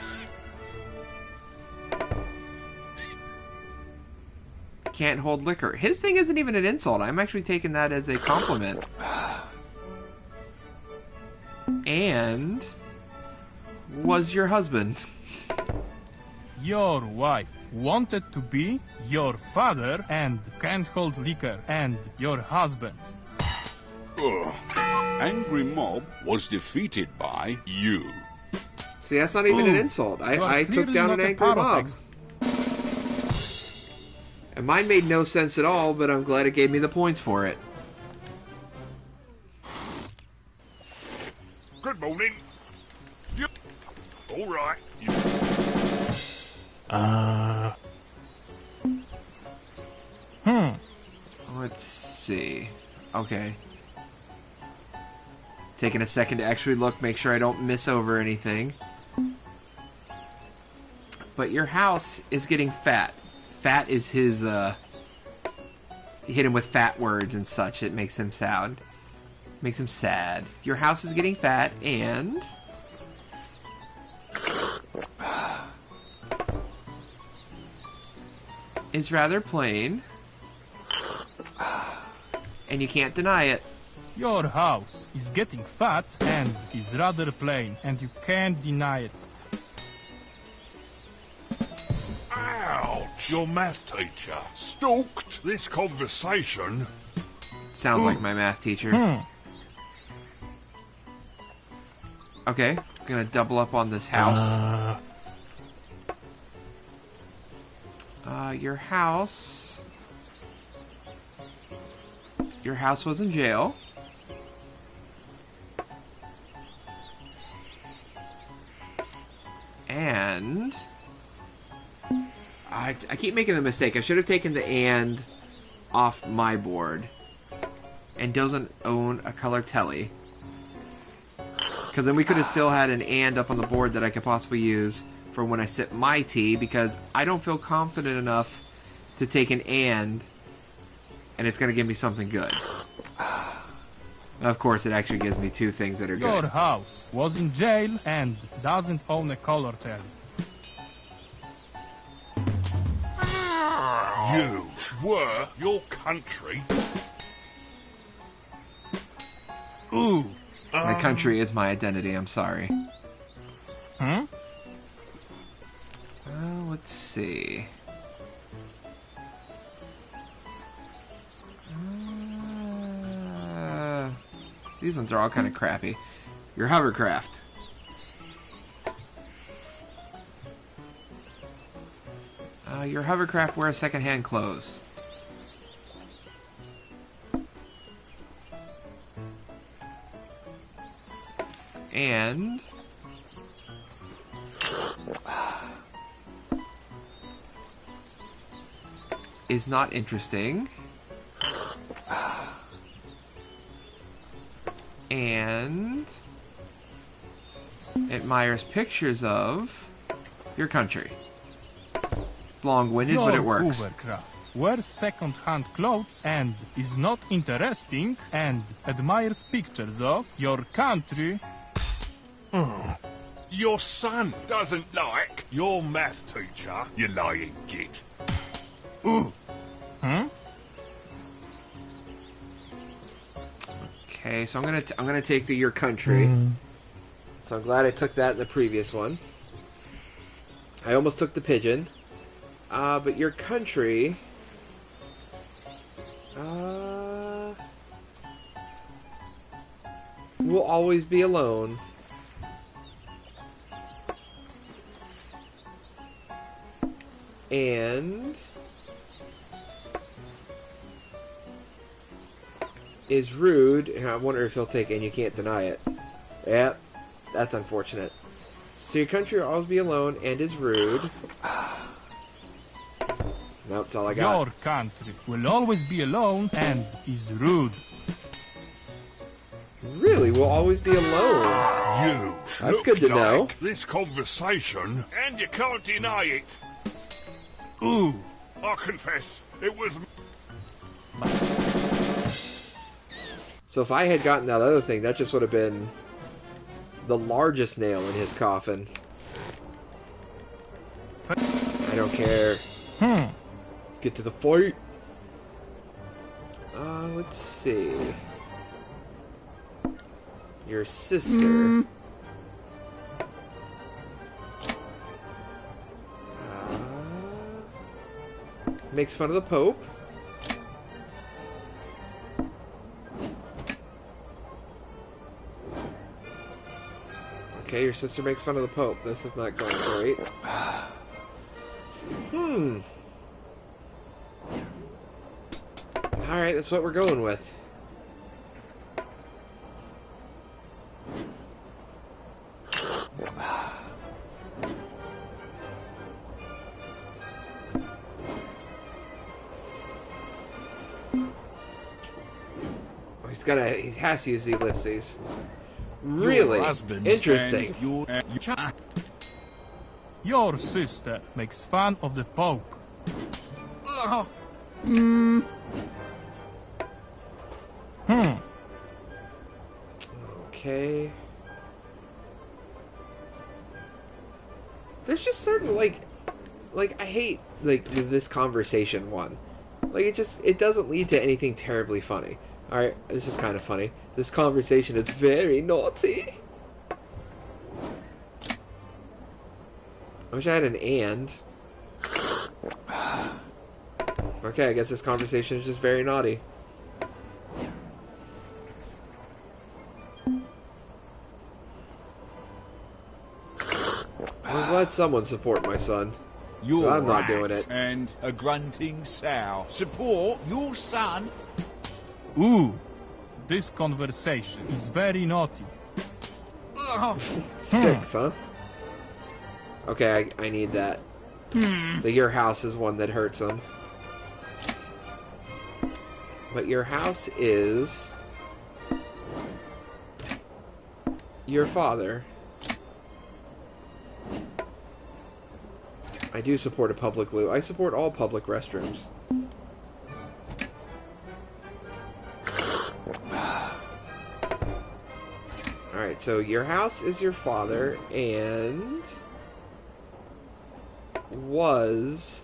can't hold liquor. His thing isn't even an insult. I'm actually taking that as a compliment. And... was your husband. Your wife wanted to be your father and can't hold liquor and your husband. Angry Mob was defeated by you. See, that's not even an insult. I took down an angry mob. And mine made no sense at all, but I'm glad it gave me the points for it. Good morning. You... All right. Let's see. Okay. Taking a second to actually look, make sure I don't miss over anything. But your house is getting fat. Fat is his, You hit him with fat words and such, it makes him sad. Makes him sad. Your house is getting fat, and... it's rather plain. And you can't deny it. Your house is getting fat and is rather plain, and you can't deny it. Ouch! Your math teacher stalked this conversation. Sounds like my math teacher. Okay, I'm gonna double up on this house. Your house... your house was in jail. And... I keep making the mistake. I should have taken the and off my board. And doesn't own a color telly. Because then we could have still had an and up on the board that I could possibly use for when I sip my tea, because I don't feel confident enough to take an and it's going to give me something good. Of course, it actually gives me two things that are good. Your house was in jail and doesn't own a color telly. You were your country. Ooh. My country is my identity, I'm sorry. Let's see. These ones are all kind of crappy. Your hovercraft. Your hovercraft wears secondhand clothes. And... is not interesting. And... admires pictures of your country. Long-winded, but it works. Hovercraft wears second-hand clothes and is not interesting and admires pictures of your country. Your son doesn't like your math teacher, you lying git. Hmm? Okay, so I'm gonna take your country. So I'm glad I took that in the previous one. I almost took the pigeon. But your country... will always be alone. And... is rude, and I wonder if he'll take it, and you can't deny it. Yep, that's unfortunate. So your country will always be alone, and is rude. Nope, that's all I got. Your country will always be alone and is rude. Really, we'll always be alone. You That's look good to like know. this conversation, and you can't deny it. Ooh. I confess, it was... So if I had gotten that other thing, that just would have been the largest nail in his coffin. I don't care. Let's get to the fight. Let's see. Your sister. Makes fun of the Pope. Okay, your sister makes fun of the Pope. This is not going great. Alright, that's what we're going with. He has to use the ellipses. Really? Interesting. Your sister makes fun of the Pope. Okay. There's just certain, like I hate, this conversation one. It doesn't lead to anything terribly funny. Alright, this is kind of funny. This conversation is very naughty. I wish I had an and. Okay, I guess this conversation is just very naughty. I'm glad someone support my son. You're I'm not doing it. And a grunting sow. Support your son. Ooh. This conversation is very naughty. 6, huh? Okay, I need that. The your house is one that hurts him. But your house is... your father. I do support a public loo. I support all public restrooms. Alright, so your house is your father, and... was...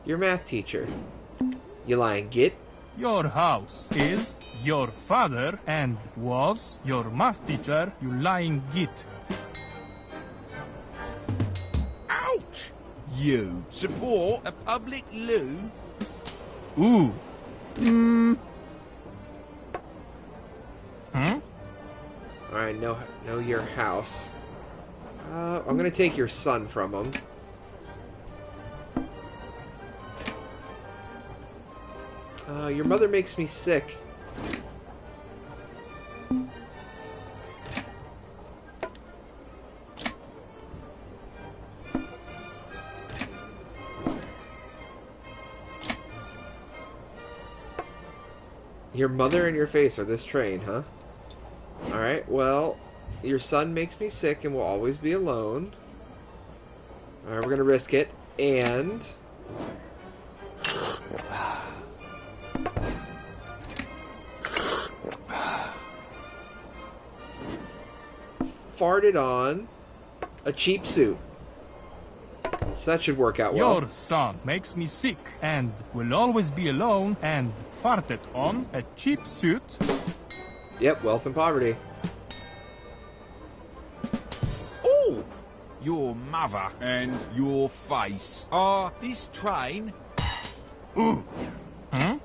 your math teacher. You lying git? Your house is your father and was your math teacher, you lying git. Ouch! You support a public loo? Ooh. Alright, know your house. I'm gonna take your son from him. Your mother makes me sick. Your mother and your face are this train, huh? Alright, well, your son makes me sick and will always be alone. Alright, we're gonna risk it. And... farted on a cheap suit. So that should work out well. Your son makes me sick and will always be alone and farted on a cheap suit. Yep, wealth and poverty. Ooh! Your mother and your face are this train. Ooh! Hmm?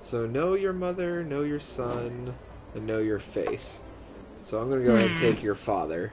So know your mother, know your son, and know your face. So I'm gonna go ahead and take your father.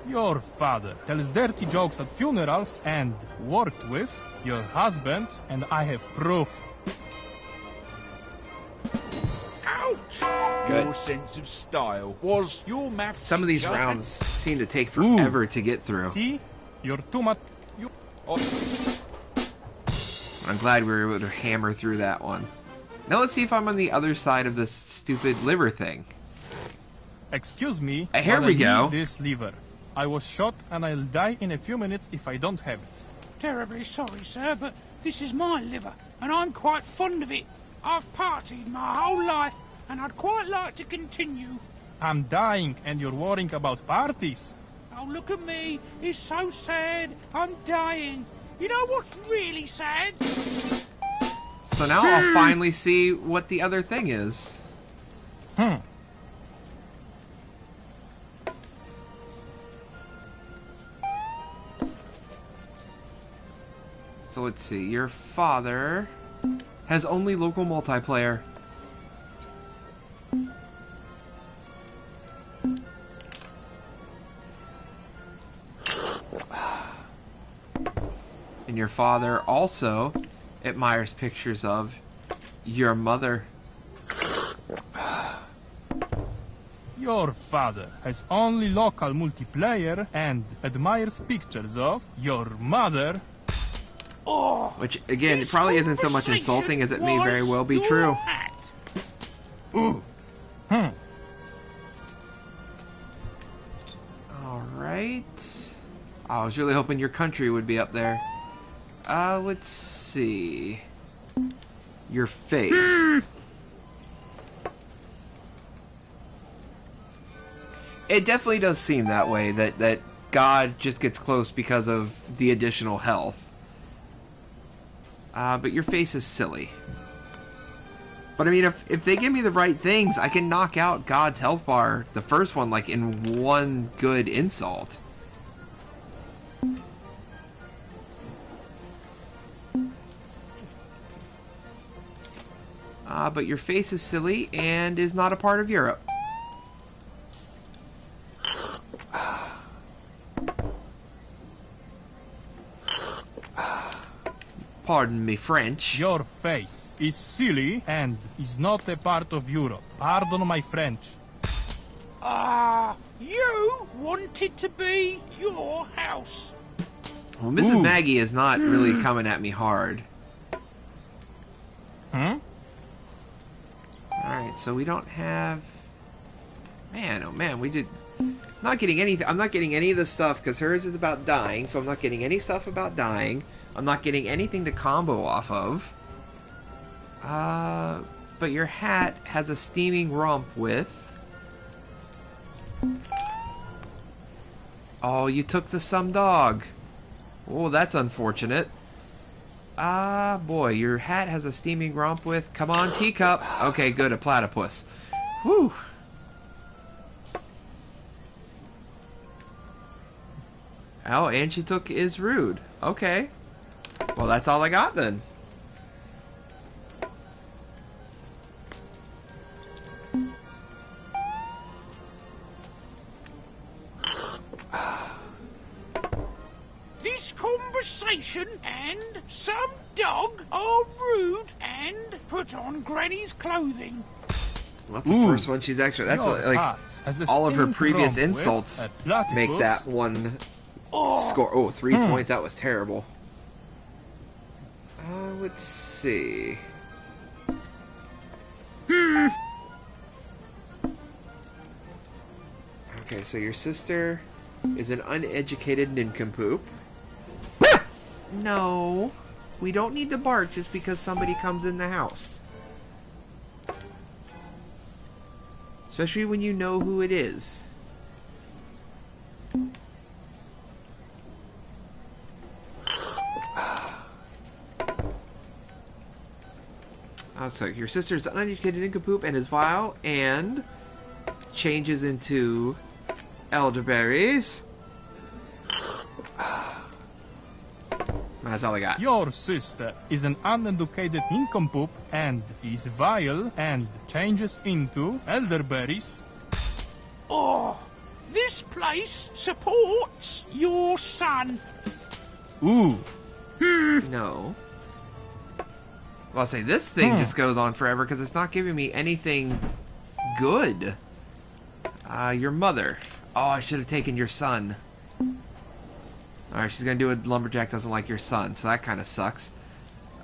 Your father tells dirty jokes at funerals and worked with your husband, and I have proof. Ouch! Good. Your sense of style was your math Some of these teacher. rounds seem to take forever to get through. See? You're too much. I'm glad we were able to hammer through that one. Now let's see if I'm on the other side of this stupid liver thing. Excuse me. Here while we I go. need this lever. I was shot and I'll die in a few minutes if I don't have it. Terribly sorry, sir, but this is my liver, and I'm quite fond of it. I've partied my whole life, and I'd quite like to continue. I'm dying and you're worrying about parties. Oh, look at me. It's so sad. I'm dying. You know what's really sad? So now I'll finally see what the other thing is. So let's see. Your father has only local multiplayer. And your father also admires pictures of your mother. Your father has only local multiplayer and admires pictures of your mother. Oh, Which, again, it this probably isn't so much conversation insulting as it may was very well be your true. hat. Alright. I was really hoping your country would be up there. Let's see. Your face. It definitely does seem that way, that God just gets close because of the additional health. But your face is silly. But I mean, if they give me the right things, I can knock out God's health bar, the first one, like in one good insult. But your face is silly and is not a part of Europe. Pardon me, French. Your face is silly and is not a part of Europe. Pardon my French. You wanted to be your house. Well, Mrs. Ooh. Maggie is not really coming at me hard. Alright, so we don't have... Man, oh man, we did... Not getting anything. I'm not getting any of the stuff because hers is about dying, so I'm not getting any stuff about dying. I'm not getting anything to combo off of. But your hat has a steaming rump with... Oh, you took the some dog. Oh, that's unfortunate. Boy, your hat has a steaming rump with... Come on, teacup. Okay, good, a platypus. Whew. Oh, and she took is rude. Okay. Well, that's all I got then. This conversation and some dog are rude and put on Granny's clothing. Well, that's the first one she's actually. That's Your like heart has a all of her sting previous rump with insults a platypus. make that one score. Oh, 3 points. That was terrible. Let's see. Okay, so your sister is an uneducated nincompoop. No, we don't need to bark just because somebody comes in the house. Especially when you know who it is. Oh, so your sister's an uneducated nincompoop and is vile and changes into elderberries. That's all I got. Your sister is an uneducated nincompoop and is vile and changes into elderberries. Oh, this place supports your son. Ooh. No. Well, I'll say this thing just goes on forever because it's not giving me anything good. Your mother. Oh, I should have taken your son. Alright, she's gonna do a lumberjack doesn't like your son, so that kind of sucks.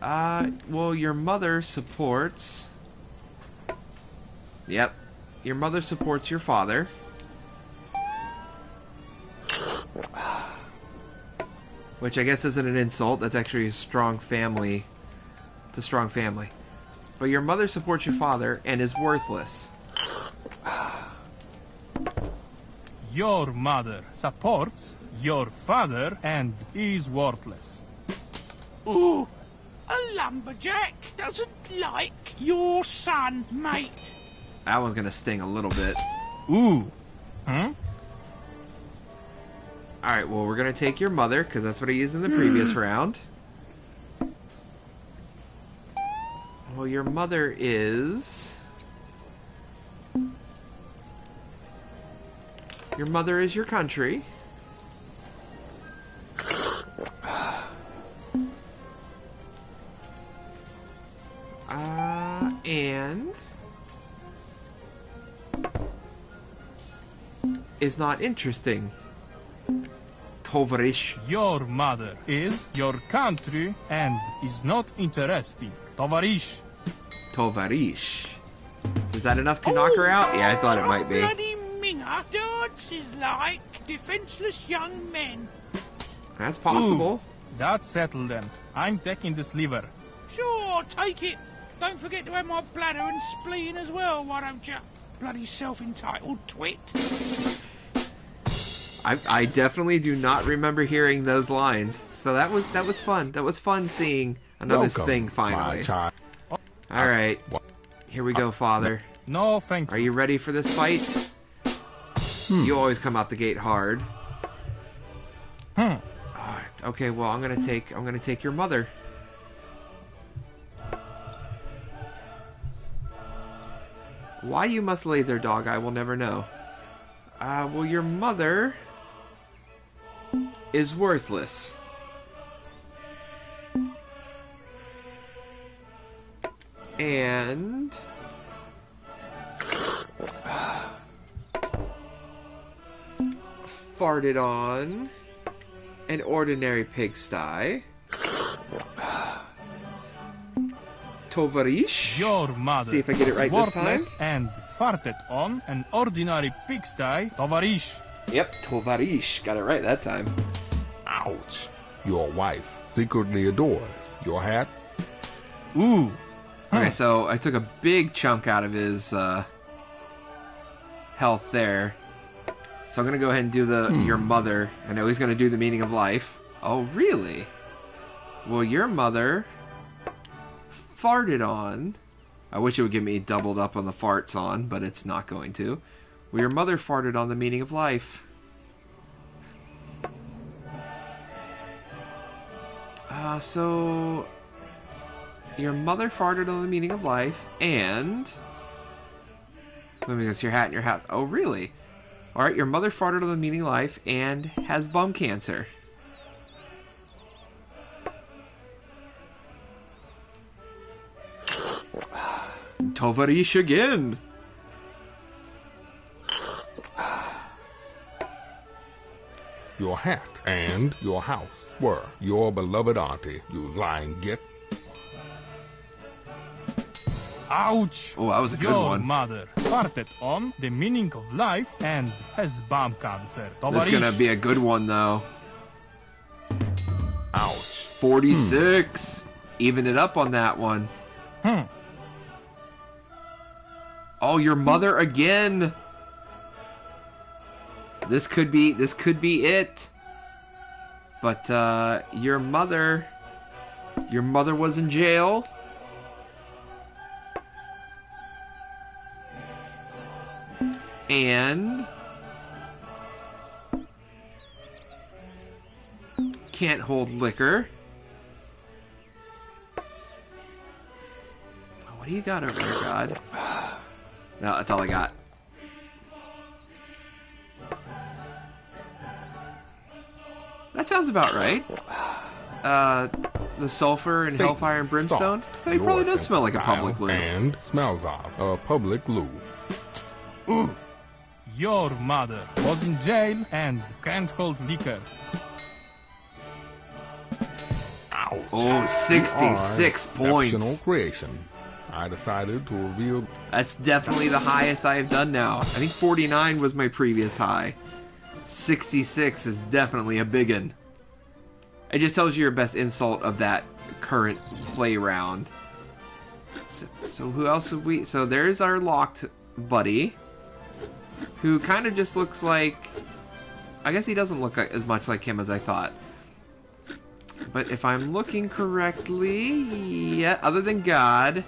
Well, your mother supports... Yep. Your mother supports your father. Which I guess isn't an insult, that's actually a strong family. It's a strong family. But your mother supports your father and is worthless. Your mother supports your father and is worthless. Ooh, a lumberjack doesn't like your son, mate. That one's gonna sting a little bit. Ooh. Alright, well, we're gonna take your mother, because that's what I used in the previous round. Well, your mother is... Your mother is your country. And... is not interesting. Tovarish. Your mother is your country and is not interesting. Tovarish. Tovarish. Is that enough to knock her out? Yeah, I thought it might be. Bloody minger dances like defenseless young men. That's possible. That settled them. I'm taking this lever. Sure, take it. Don't forget to have my bladder and spleen as well, why don't you? Bloody self-entitled twit. I definitely do not remember hearing those lines. So that was fun. That was fun seeing another Welcome, thing my finally. child. All right. Here we go, Father. No, thank Are you. you ready for this fight? You always come out the gate hard. Okay, well, I'm gonna take your mother. Why you must lay there, dog, I will never know. Well, your mother is worthless. And... farted on an ordinary pigsty. Tovarish. Your mother See if I get it right is this time. worthless and farted on an ordinary pigsty. Tovarish. Yep, Tovarish. Got it right that time. Ouch. Your wife secretly adores your hat. Ooh. Okay, so I took a big chunk out of his health there. So I'm gonna go ahead and do the your mother. I know he's gonna do the meaning of life. Oh, really? Well, your mother farted on. I wish it would give me doubled up on the farts on, but it's not going to. Well, your mother farted on the meaning of life. So your mother farted on the meaning of life, and let me guess, your hat in your house. Oh, really? All right, your mother farted on the meaning of life and has bum cancer. Tovarish again. hat and your house were your beloved auntie, you lying git. Ouch! Oh, that was a good Your one. mother farted on the meaning of life and has bomb cancer. This is gonna be a good one, though. Ouch. 46. Even it up on that one. Oh, your mother again. This could be it. But your mother was in jail. And can't hold liquor. What do you got over there, God? No, that's all I got. That sounds about right. The sulfur and Satan, hellfire and brimstone. stop. So he Your probably does sense smell of like a style public loo. And smells of a public loo. Your mother was in jail and can't hold liquor. Ouch. Oh, 66 Exceptional points. creation. I decided to reveal. That's definitely the highest I have done now. I think 49 was my previous high. 66 is definitely a big one. It just tells you your best insult of that current play round. So who else have we... So there's our locked buddy, who kind of just looks like... I guess he doesn't look as much like him as I thought. But if I'm looking correctly, yeah, other than God,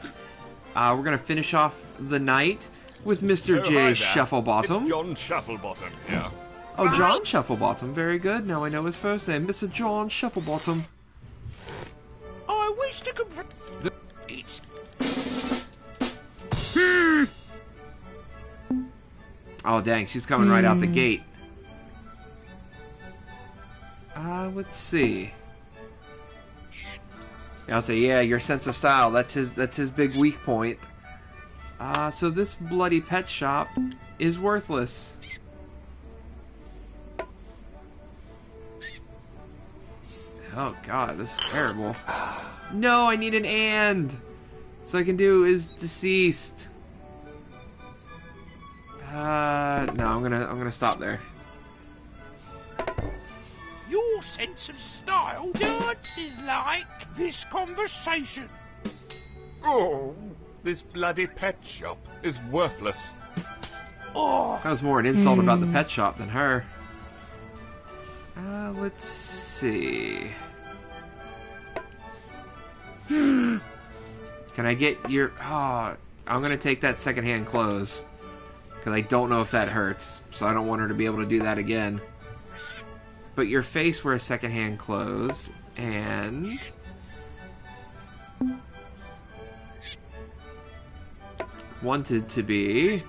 we're going to finish off the night with Mr. Oh, J. hi there. Shufflebottom. It's John Shufflebottom here. Oh, John Shufflebottom. Very good. Now I know his first name. Mr. John Shufflebottom. I wish to confront. It's. Oh, dang. She's coming right out the gate. Let's see. Yeah, I'll say, yeah, your sense of style. That's his big weak point. So this bloody pet shop is worthless. Oh god, this is terrible. No, I need an and. So I can do is deceased. No, I'm gonna stop there. Your sense of style dances like this conversation. Oh, this bloody pet shop is worthless. Oh, That was more an insult about the pet shop than her. Let's see. Can I get your... Oh, I'm going to take that secondhand clothes. Because I don't know if that hurts. So I don't want her to be able to do that again. But your face wears secondhand clothes. And... wanted to be...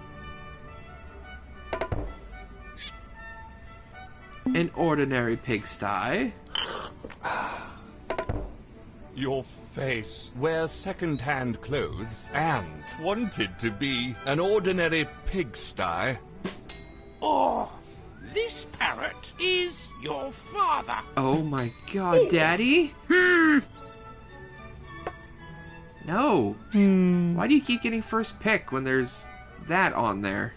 an ordinary pigsty. Your face wears second-hand clothes and wanted to be an ordinary pigsty. oh, this parrot is your father. Oh my god, Daddy? No. Why do you keep getting first pick when there's that on there?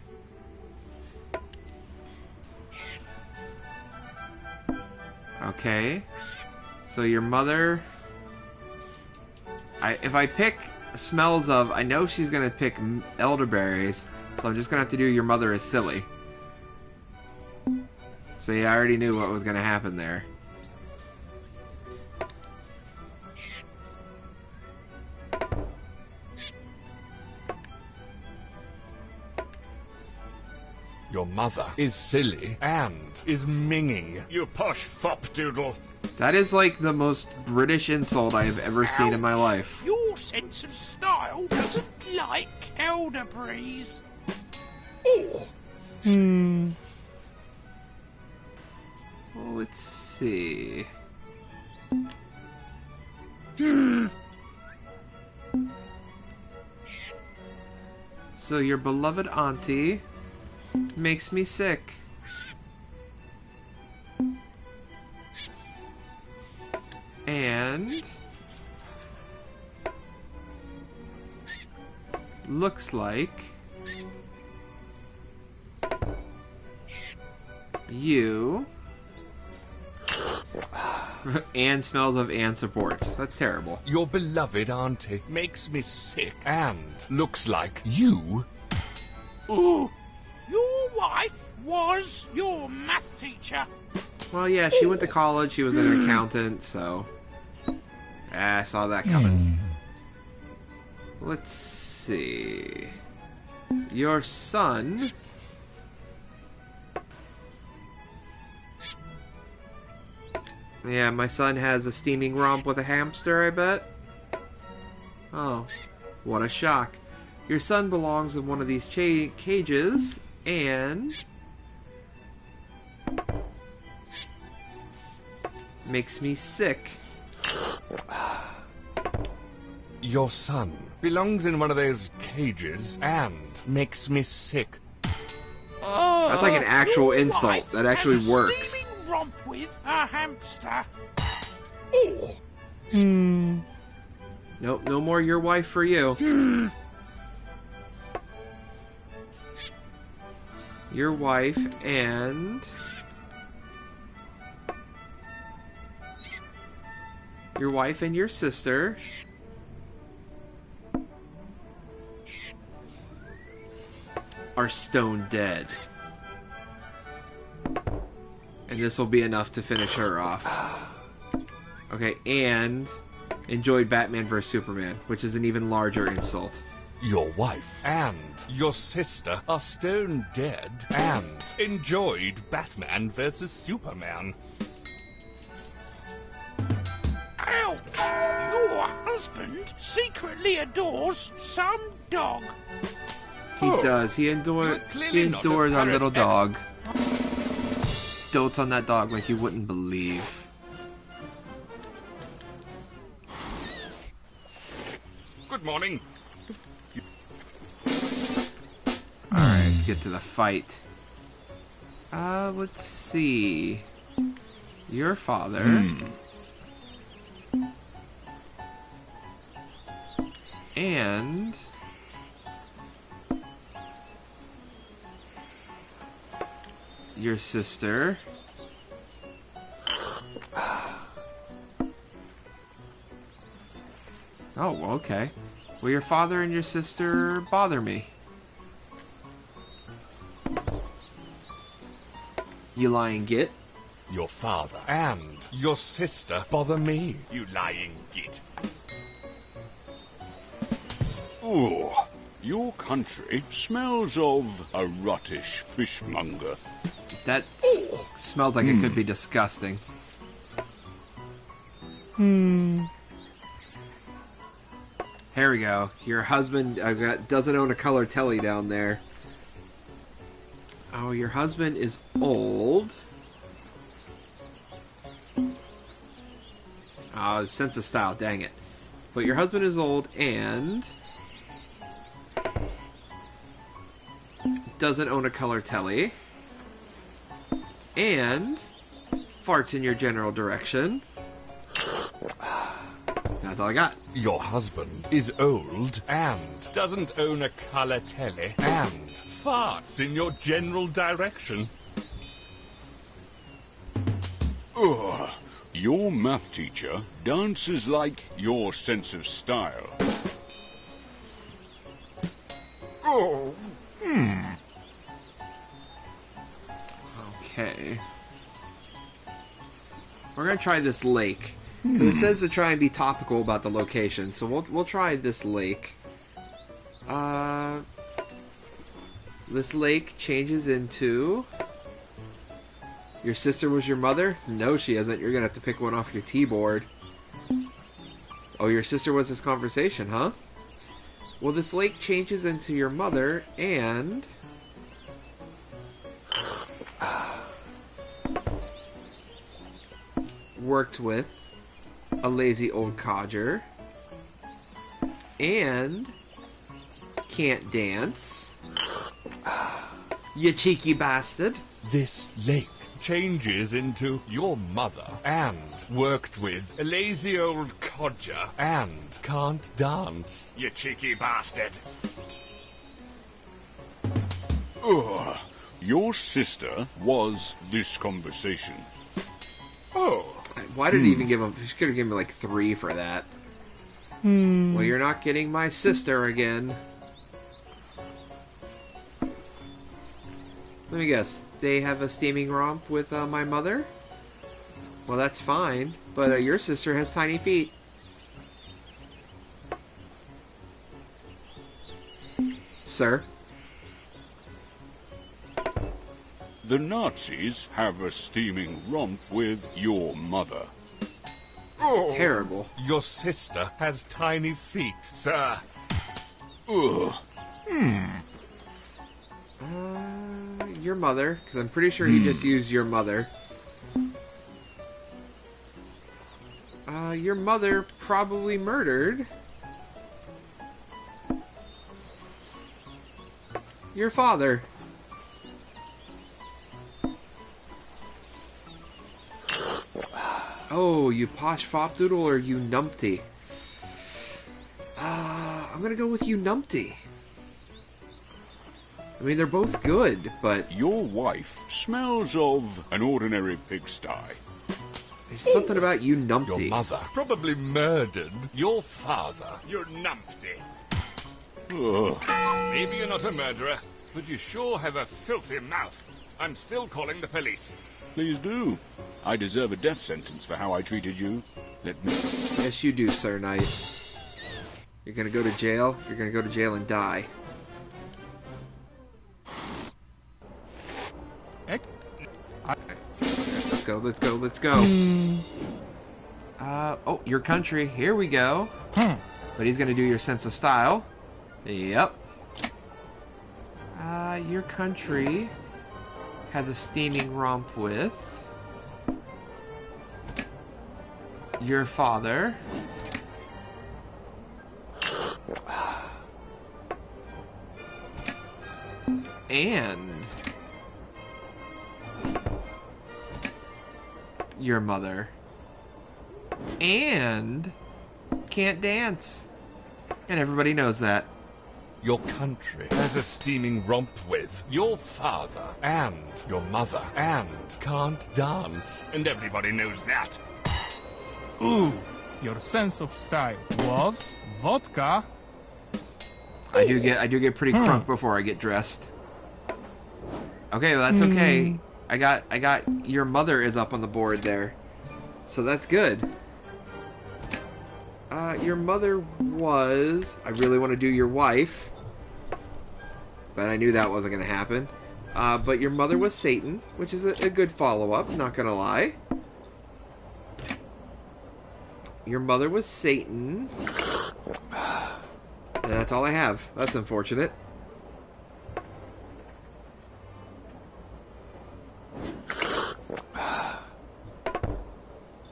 Okay. So your mother... if I pick smells of... I know she's going to pick elderberries, so I'm just going to have to do your mother is silly. See, I already knew what was going to happen there. Your mother is silly and is minging. You posh fopdoodle. That is like the most British insult I have ever seen in my life. Your sense of style doesn't like elderberries. Oh, Well, let's see. So your beloved auntie makes me sick. And looks like you and smells of and supports. That's terrible. Your beloved auntie makes me sick and looks like you. Ooh, your wife was your math teacher. Well, yeah, she went to college. She was an accountant, so I saw that coming. Let's see. Your son. Yeah, my son has a steaming romp with a hamster, I bet. Oh, what a shock. Your son belongs in one of these cages, and makes me sick. Your son belongs in one of those cages and makes me sick. That's like an actual insult. That actually works. Steaming romp with a hamster. Oh. Nope, no more your wife for you. Your wife and your sister are stone dead. And this will be enough to finish her off. Okay, and enjoyed Batman vs. Superman, which is an even larger insult. Your wife and your sister are stone dead and enjoyed Batman vs. Superman. Ouch! Your husband secretly adores some dog. He does. He You're clearly not a adores our parrot little dog. Dotes on that dog like you wouldn't believe. Good morning. Alright, let's get to the fight. Let's see. Your father. And your sister. Oh, okay. Well, your father and your sister bother me. You lying git. Your father and your sister bother me, you lying git. Oh, your country smells of a rottish fishmonger. That smells like it could be disgusting. Here we go. Your husband doesn't own a color telly down there. Oh, your husband is old. Oh, sense of style, dang it. But your husband is old and doesn't own a color telly. And farts in your general direction. That's all I got. Your husband is old and doesn't own a color telly and farts in your general direction. Ugh. Your math teacher dances like your sense of style. Oh. Okay. We're gonna try this lake. 'Cause it says to try and be topical about the location, so we'll try this lake. This lake changes into. Your sister was your mother? No, she isn't. You're gonna have to pick one off your T-board. Oh, your sister was this conversation, huh? Well, this lake changes into your mother and worked with a lazy old codger and can't dance. You cheeky bastard. This lake changes into your mother and worked with a lazy old codger and can't dance. You cheeky bastard. Ugh. Your sister was this conversation. Oh. Why did he even give him... He could have given me like 3 for that. Well, you're not getting my sister again. Let me guess. They have a steaming romp with my mother? Well, that's fine. But your sister has tiny feet. Sir? The Nazis have a steaming romp with your mother. It's terrible. Your sister has tiny feet, sir. Ugh. Your mother, because I'm pretty sure he just used your mother. Your mother probably murdered your father. Oh, you posh fopdoodle or you numpty? I'm gonna go with you numpty. I mean, they're both good, but Your wife smells of an ordinary pigsty. there's something about you Your numpty. mother probably murdered your father. You numpty. Ugh. Maybe you're not a murderer, but you sure have a filthy mouth. I'm still calling the police. Please do. I deserve a death sentence for how I treated you. Let me... Yes, you do, Sir Knight. You're gonna go to jail. You're gonna go to jail and die. Let's go, let's go, let's go. Oh, your country. Here we go. But he's gonna do your sense of style. Yep. Your country has a steaming romp with your father. And your mother. And can't dance. And everybody knows that. Your country has a steaming romp with your father and your mother and can't dance. And everybody knows that. Ooh, your sense of style was vodka. I do get pretty crunk before I get dressed. Okay, well that's okay. I got your mother is up on the board there. So that's good. Your mother was... I really want to do your wife. But I knew that wasn't going to happen. But your mother was Satan, which is a good follow-up, not going to lie. Your mother was Satan. And that's all I have. That's unfortunate.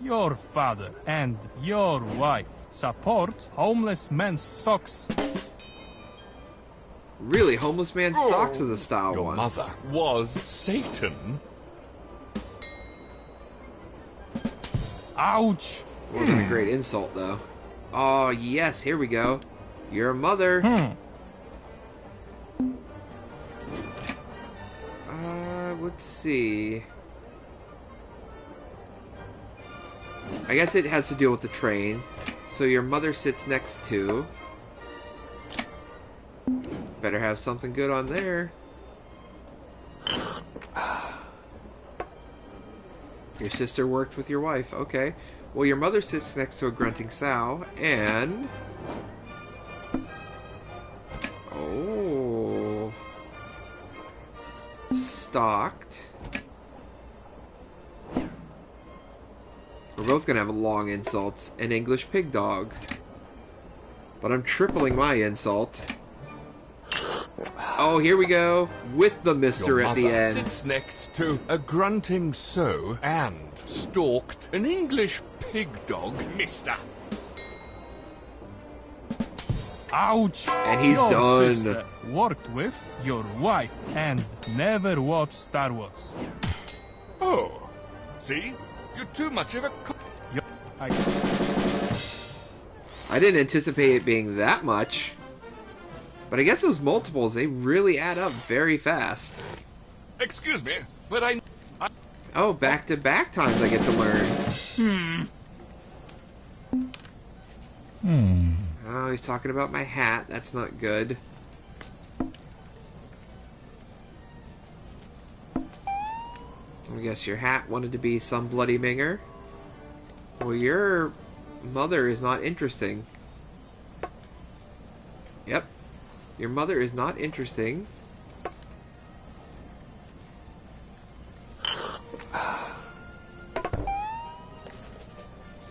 Your father and your wife support homeless men's socks. Really, homeless man socks is a style Your one. mother was Satan. Ouch! Wasn't a great insult though. Oh yes, here we go. Your mother. Let's see. I guess it has to deal with the train. So your mother sits next to. Better have something good on there. Your sister worked with your wife. Okay. Well, your mother sits next to a grunting sow, and... Oh... Stocked. We're both gonna have long insults. An English pig dog. But I'm tripling my insult. Oh, here we go. With the mister Your at the mother end. sits next to a grunting sow and stalked an English pig dog, mister. Ouch! And he's your done. Sister worked with your wife and never watched Star Wars. Oh, see? You're too much of a I didn't anticipate it being that much. But I guess those multiples, they really add up very fast. Excuse me, but I... Oh, back-to-back times I get to learn. Oh, he's talking about my hat. That's not good. I guess your hat wanted to be some bloody minger. Well, your mother is not interesting. Yep. Your mother is not interesting.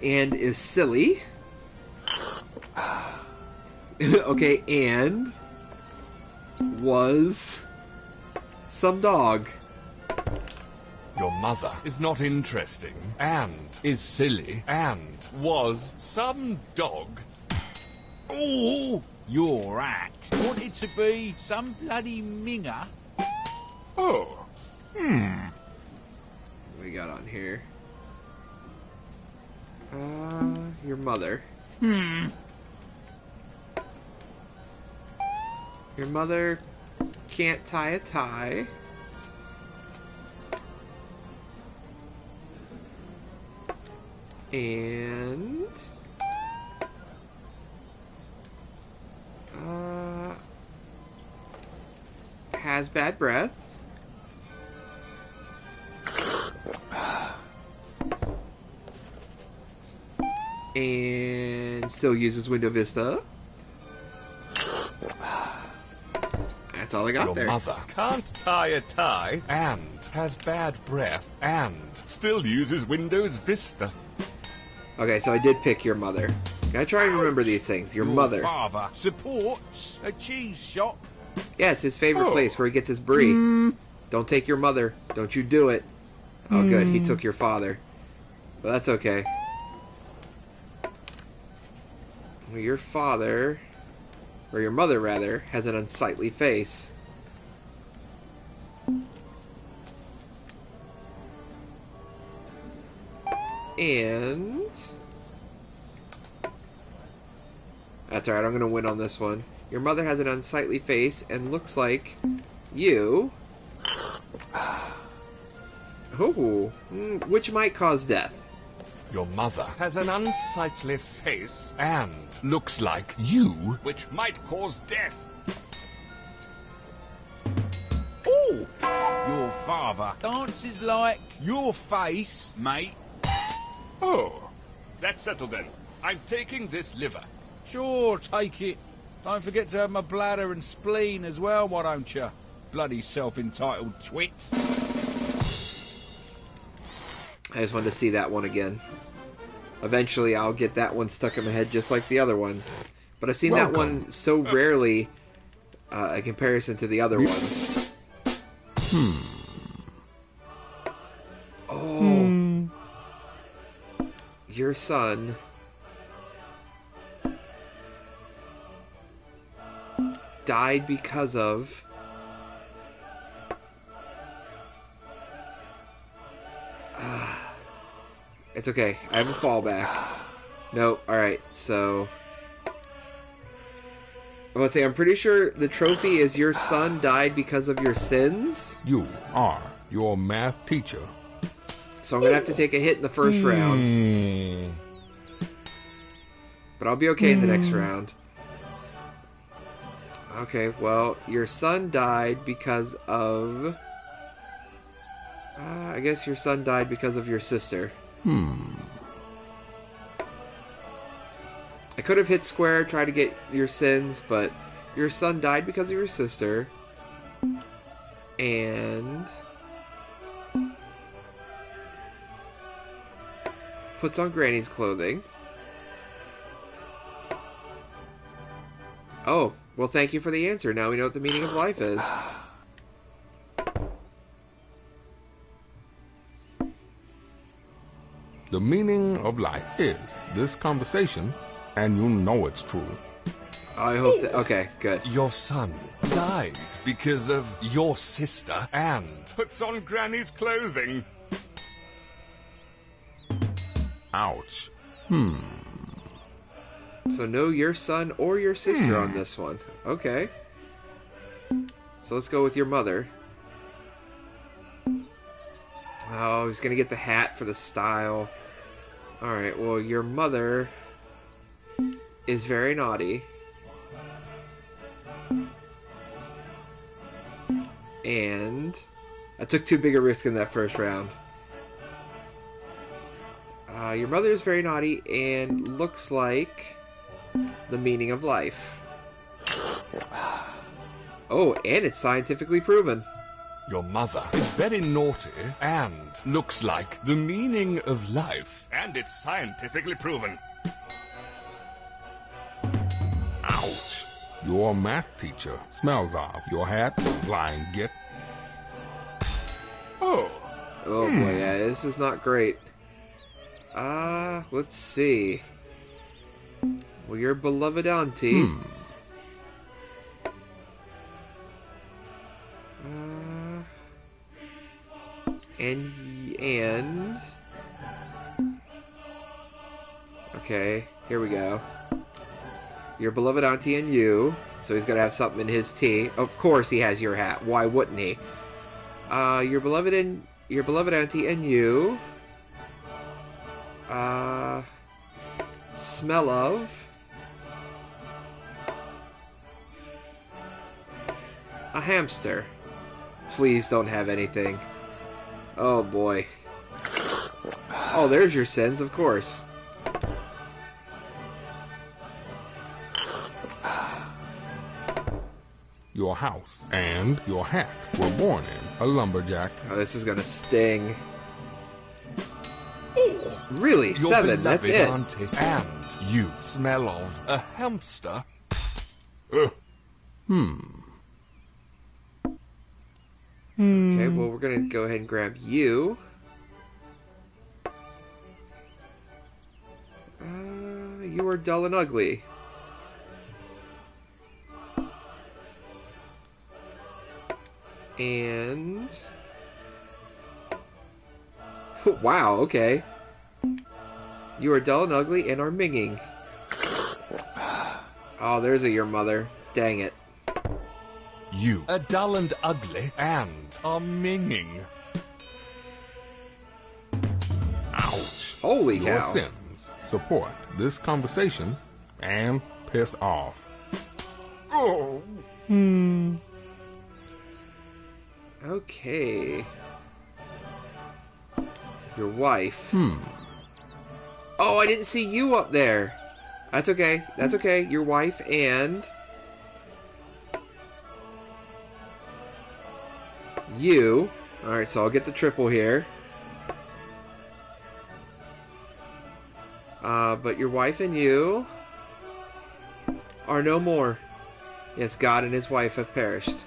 And is silly. Okay, and was some dog. Your mother is not interesting, and is silly, and was some dog. Oh, your act wanted to be some bloody minger. Oh. What we got on here? Your mother. Your mother can't tie a tie. And has bad breath. And still uses Windows Vista. That's all I got Your there. mother can't tie a tie, and has bad breath, and still uses Windows Vista. Okay, so I did pick your mother. Gotta try and remember these things. Your mother. Father supports a cheese shop. Yeah, it's his favorite place where he gets his brie. Don't take your mother. Don't you do it. Oh, good. He took your father. But that's okay. Well, your father, or your mother rather, has an unsightly face. And that's alright, I'm gonna win on this one. Your mother has an unsightly face and looks like you. Oh, which might cause death. Your mother has an unsightly face and looks like you, which might cause death. Oh, your father dances like your face, mate. Oh, that's settled then. I'm taking this liver. Sure, take it. Don't forget to have my bladder and spleen as well, why don't you? Bloody self-entitled twit. I just wanted to see that one again. Eventually I'll get that one stuck in my head just like the other ones. But I've seen that one so rarely in comparison to the other ones. Oh. Your son died because of it's okay. I have a fallback. Nope. Alright, so I want to say, I'm pretty sure the trophy is your son died because of your sins. You are your math teacher. So I'm going to have to take a hit in the first round. But I'll be okay in the next round. Okay, well, your son died because of... I guess your son died because of your sister. I could have hit square, try to get your sins, but your son died because of your sister. And... puts on Granny's clothing. Oh, well, thank you for the answer. Now we know what the meaning of life is. The meaning of life is this conversation, and you know it's true. I hope that... Okay, good. Your son died because of your sister and puts on Granny's clothing. Ouch. So no your son or your sister on this one. Okay. So let's go with your mother. Oh, he's gonna get the hat for the style. Alright, well, your mother is very naughty. And I took too big a risk in that first round. Your mother is very naughty and looks like the meaning of life. Oh, and it's scientifically proven. Your mother is very naughty and looks like the meaning of life. And it's scientifically proven. Ouch. Your math teacher smells of your hat, lying git. Oh, Oh boy, yeah, this is not great. Let's see. Well, your beloved auntie. And okay, here we go. Your beloved auntie and you. So he's gonna have something in his tea. Of course, he has your hat. Why wouldn't he? Your beloved auntie and you. Smell of a hamster. Please don't have anything. Oh boy. Oh, there's your sins, of course. Your house and your hat were born in a lumberjack. Oh, this is gonna sting. Really? Your 7, that's beloved it. auntie and you smell of a hamster. Okay, well, we're gonna go ahead and grab you. You are dull and ugly. And... wow, okay. You are dull and ugly and are minging. Oh, there's your mother. Dang it. You are dull and ugly and are minging. Ouch. Holy Your cow. sins support this conversation and piss off. Oh. Okay. Your wife. Oh, I didn't see you up there. That's okay. That's okay. Your wife and... you. Alright, so I'll get the triple here. But your wife and you are no more. Yes, God and his wife have perished.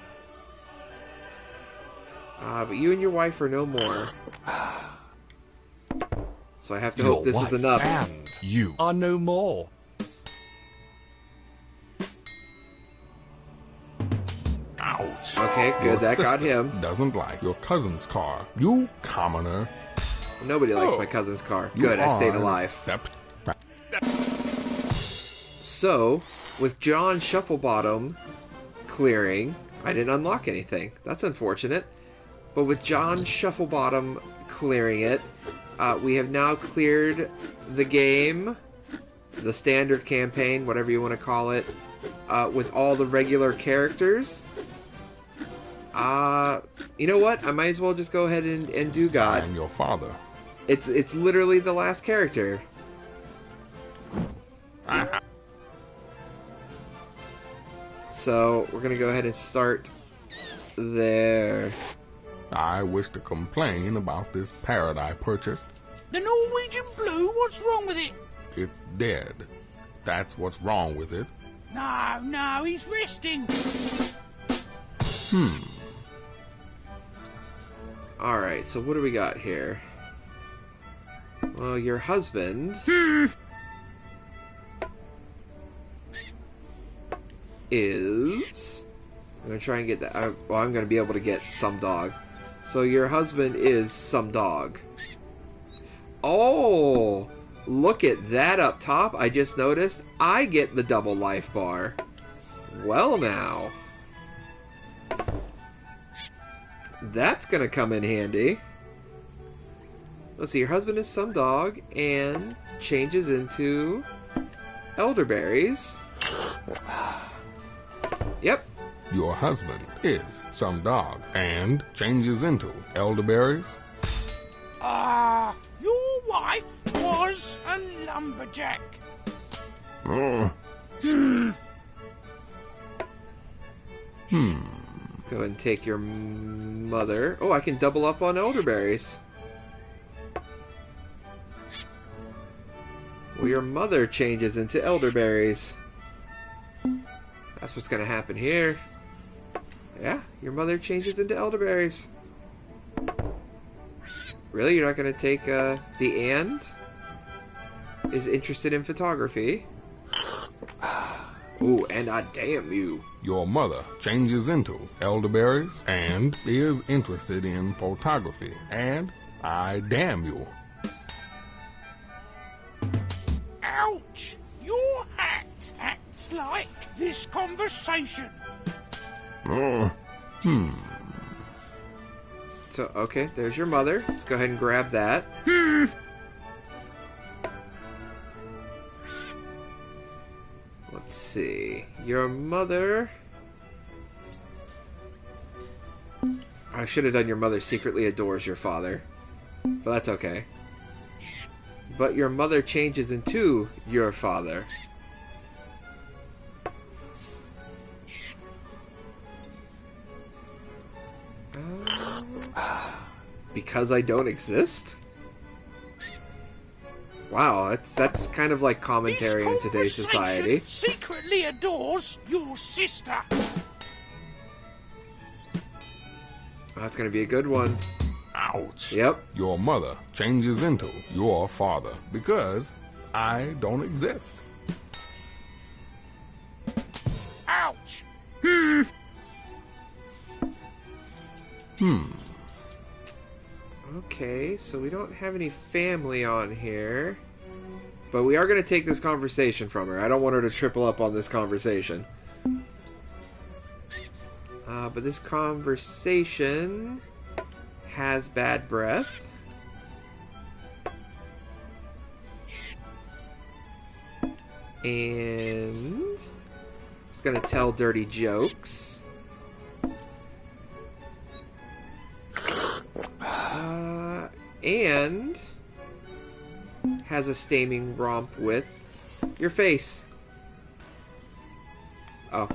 But you and your wife are no more. So I have to hope this is enough. And you are no more. Ouch. Okay, good. Your That got sister him. doesn't like your cousin's car. You commoner. Nobody likes my cousin's car. You Good, I stayed are an alive. So, with John Shufflebottom clearing, I didn't unlock anything. That's unfortunate. But with John Shufflebottom clearing it, we have now cleared the game, the standard campaign, whatever you want to call it, with all the regular characters. You know what? I might as well just go ahead and do God. And your father. It's literally the last character. So, we're gonna go ahead and start there. I wish to complain about this parrot I purchased. The Norwegian Blue? What's wrong with it? It's dead. That's what's wrong with it. No, he's resting. Alright, so what do we got here? Well, your husband... is... I'm gonna try and get that... well, I'm gonna be able to get some dog. So your husband is some dog. Oh! Look at that up top. I just noticed I get the double life bar. Well now. That's gonna come in handy. Let's see, your husband is some dog and changes into elderberries. Yep. Your husband is some dog and changes into elderberries. Your wife was a lumberjack. Oh. Let's go ahead and take your mother. Oh, I can double up on elderberries. Well, your mother changes into elderberries. That's what's gonna happen here. Yeah, your mother changes into elderberries. Really? You're not gonna take, the and? Is interested in photography. Ooh, and I damn you. Your mother changes into elderberries and is interested in photography. And I damn you. Ouch! Your hat acts like this conversation. Oh. So, okay, there's your mother. Let's go ahead and grab that. Let's see. Your mother... I should have done your mother secretly adores your father. But that's okay. But your mother changes into your father. Because I don't exist? Wow, that's kind of like commentary in today's society. Secretly adores your sister. Oh, that's gonna be a good one. Ouch. Yep. Your mother changes into your father because I don't exist. Ouch. Okay, so we don't have any family on here. But we are going to take this conversation from her. I don't want her to triple up on this conversation. But this conversation has bad breath. And it's going to tell dirty jokes. And has a steaming romp with your face. Oh,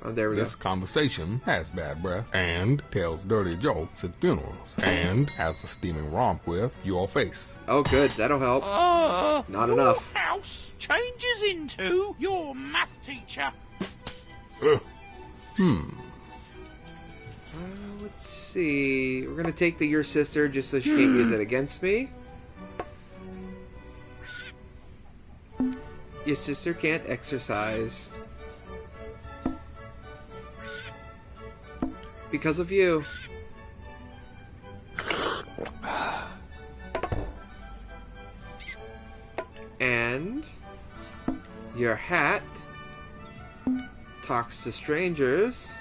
there we go. This conversation has bad breath and tells dirty jokes at funerals and has a steaming romp with your face. Oh, good. That'll help. Not your enough. House changes into your math teacher. Let's see. We're gonna take your sister just so she can't use it against me. Your sister can't exercise. Because of you. And your hat talks to strangers.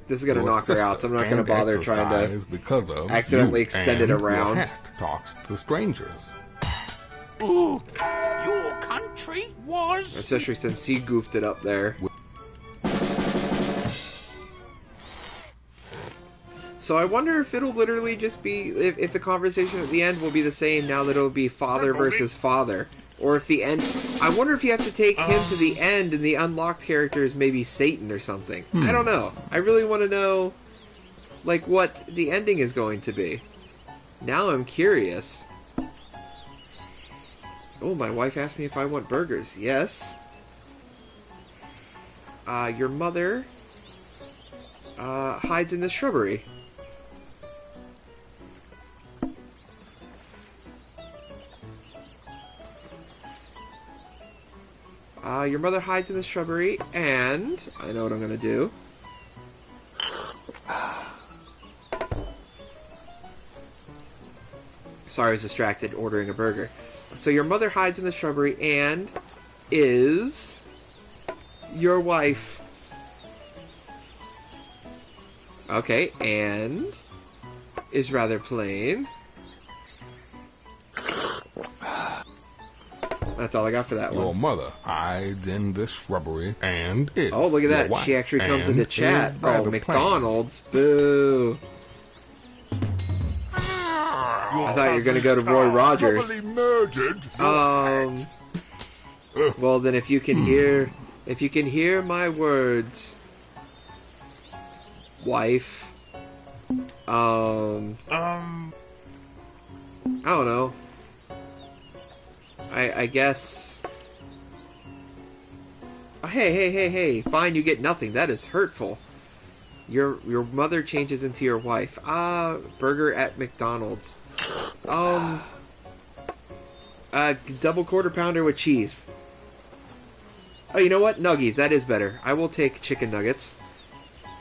This is gonna Your knock her out, so I'm not gonna can't bother trying to exercise because of accidentally you, extend it and around. Your hat talks to strangers. Your country was... Especially since he goofed it up there. So I wonder if it'll literally just be... If the conversation at the end will be the same now that it'll be father versus father. Or if the end... I wonder if you have to take him to the end and the unlocked character is maybe Satan or something. I don't know. I really want to know, like, what the ending is going to be. Now I'm curious. Oh, my wife asked me if I want burgers. Yes. Your mother hides in the shrubbery. Your mother hides in the shrubbery, and I know what I'm gonna do. Sorry, I was distracted ordering a burger. So your mother hides in the shrubbery and is your wife. Okay, and is rather plain. That's all I got for that Your one. mother hides in the shrubbery and is Oh, look at your that. wife She actually comes and into chat. is Oh, rather McDonald's. Boo. I thought you were going to go to Roy Rogers. Probably murdered. your hat. Well, then if you can hear my words, wife, I don't know. I guess. Oh, hey! Fine, you get nothing. That is hurtful. Your mother changes into your wife. Burger at McDonald's. Double quarter pounder with cheese. Oh, you know what? Nuggies. That is better. I will take chicken nuggets.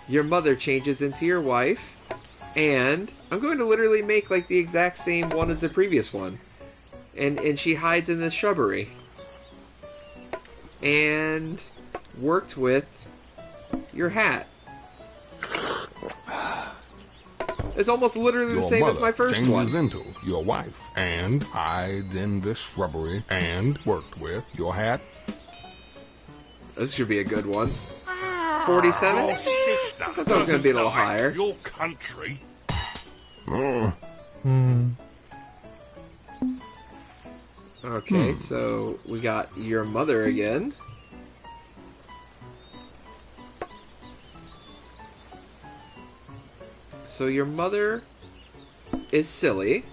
Your mother changes into your wife. And I'm going to literally make like the exact same one as the previous one. And she hides in this shrubbery. And worked with your hat. It's almost literally the Your same as my mother first one. changes into your wife and hides in the shrubbery and worked with your hat. This should be a good one. 47? Your sister I thought that was going to be a little doesn't like higher. Your country. Okay, so we got your mother again. So your mother is silly.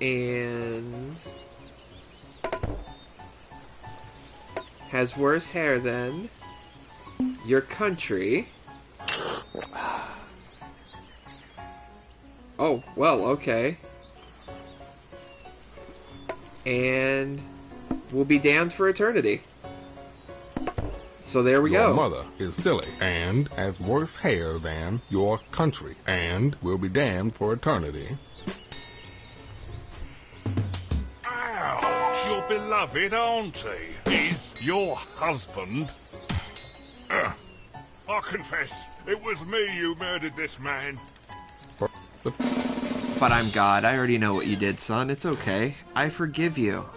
And has worse hair than your country. Oh, well, okay. And will be damned for eternity. So there we Your go. mother is silly and has worse hair than your country and will be damned for eternity. Ouch! Your beloved auntie is your husband. I confess, it was me who murdered this man. But I'm God. I already know what you did, son. It's okay. I forgive you.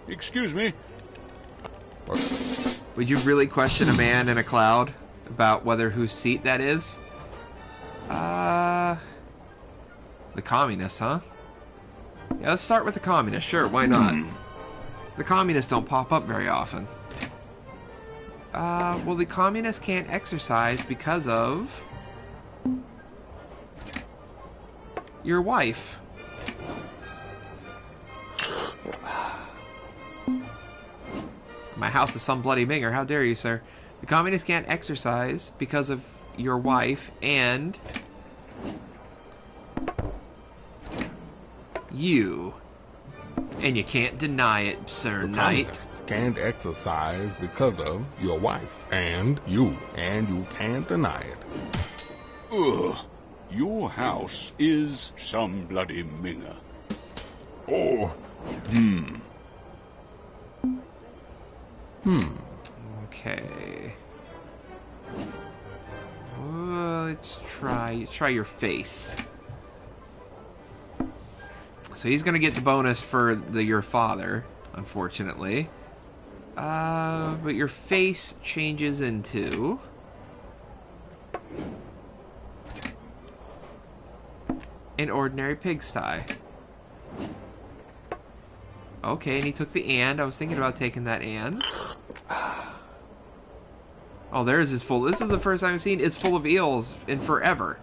Excuse me? Would you really question a man in a cloud about whether whose seat that is? The communists, huh? Yeah, let's start with the communists. Sure, why not? The communists don't pop up very often. Well, the communists can't exercise because of your wife. My house is some bloody minger. How dare you, sir? The communists can't exercise because of your wife and you. And you can't deny it, Sir Knight. Communists can't exercise because of your wife and you can't deny it. Ugh. Your house is some bloody minger. Oh, Okay. Let's try your face. So he's gonna get the bonus for your father, unfortunately. But your face changes into an ordinary pigsty. Okay, and he took the and. I was thinking about taking that and. Oh, theirs is full. This is the first time I've seen it's full of eels in forever.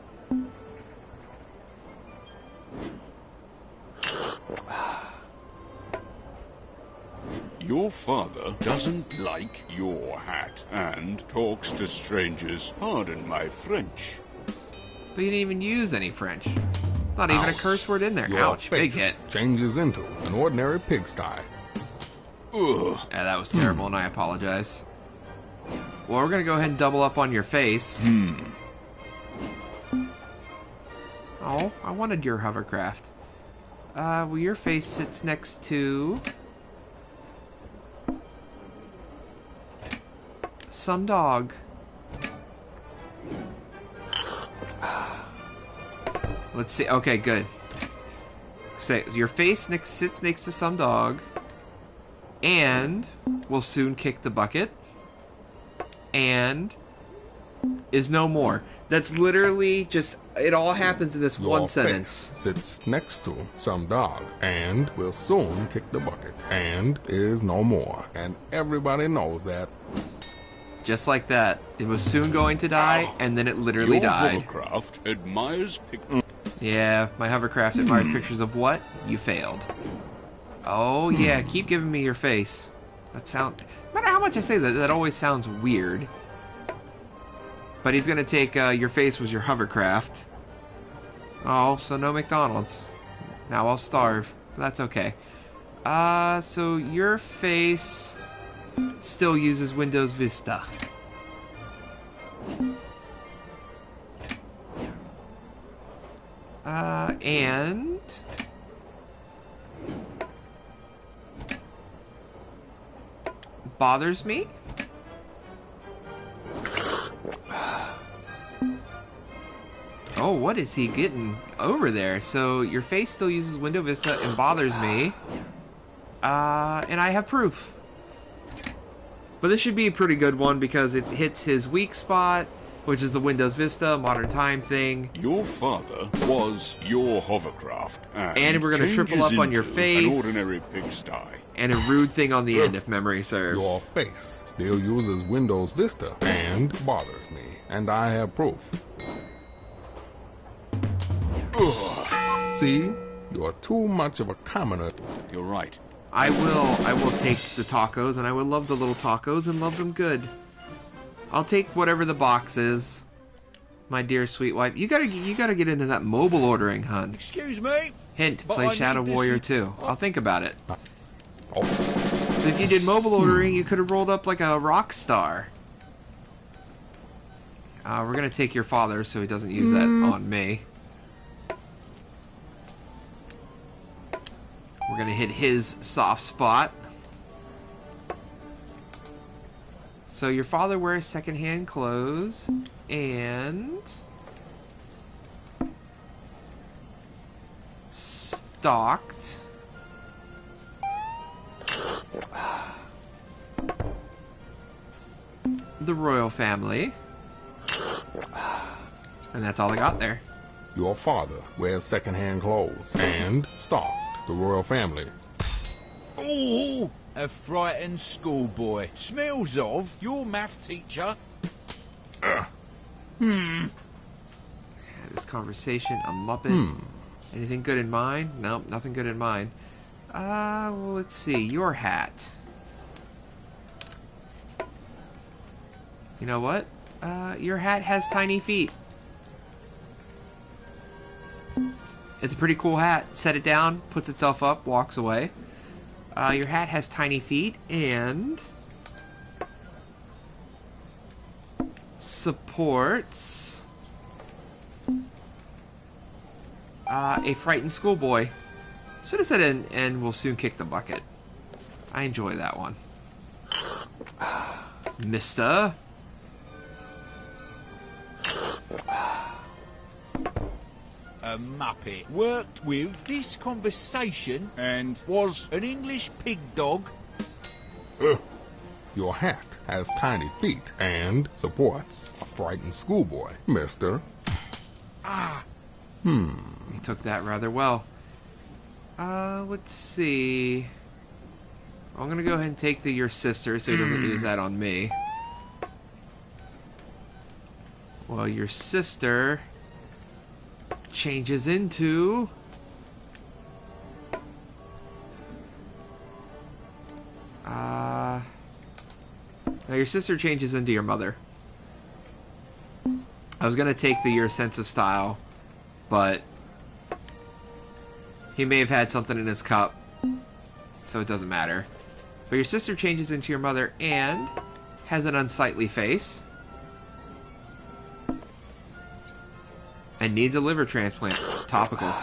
Your father doesn't like your hat and talks to strangers. Pardon my French. But you didn't even use any French. Not even a curse word in there. your Ouch, face big hit. changes into an ordinary pigsty. Ugh. Yeah, that was terrible, and I apologize. Well, we're gonna go ahead and double up on your face. Oh, I wanted your hovercraft. Well, your face sits next to some dog. Let's see. Okay, good. So your face sits next to some dog, and will soon kick the bucket, and is no more. That's literally just, it all happens in this one sentence. Face sits next to some dog and will soon kick the bucket and is no more. And everybody knows that. Just like that. It was soon going to die, and then it literally died. Your hovercraft admires pictures. Yeah, my hovercraft admired pictures of what? You failed. Oh yeah, keep giving me your face. That sound, no matter how much I say that, that always sounds weird. But he's gonna take, your face was your hovercraft. Oh, so no McDonald's. Now I'll starve. But that's okay. So your face still uses Windows Vista. And bothers me? Oh, what is he getting over there? So your face still uses Windows Vista and bothers me. And I have proof. But this should be a pretty good one because it hits his weak spot, which is the Windows Vista modern time thing. Your father was your hovercraft, and we're gonna triple up on your face. An ordinary pigsty. And a rude thing on the end, if memory serves. Your face still uses Windows Vista and bothers me, and I have proof. See, you're too much of a commoner. You're right. I will take the tacos, and I would love the little tacos and love them good. I'll take whatever the box is, my dear sweet wife. You gotta get into that mobile ordering, hun. Excuse me? Hint, But play I Shadow need this- Warrior 2. I'll think about it. Oh, So if you did mobile ordering, you could have rolled up like a rock star. We're gonna take your father so he doesn't use that on me. We're gonna hit his soft spot. So your father wears secondhand clothes and stalked the royal family. And that's all I got there. your father wears secondhand clothes and stalked the royal family. Ooh, a frightened schoolboy. Smells of your math teacher. Had this conversation, a Muppet. Anything good in mind? Nope, nothing good in mind. Well, let's see. Your hat. You know what? Your hat has tiny feet. It's a pretty cool hat. Set it down, puts itself up, walks away. Your hat has tiny feet and supports a frightened schoolboy. Should have said and will soon kick the bucket. I enjoy that one. Mister. A Muppet worked with this conversation and was an English pig dog. Your hat has tiny feet and supports a frightened schoolboy, mister. You took that rather well. Let's see. I'm gonna go ahead and take your sister so he doesn't use that on me. Well, your sister changes into now your sister changes into your mother. I was gonna take your sense of style, but he may have had something in his cup, so it doesn't matter. But your sister changes into your mother, and has an unsightly face and needs a liver transplant. Topical.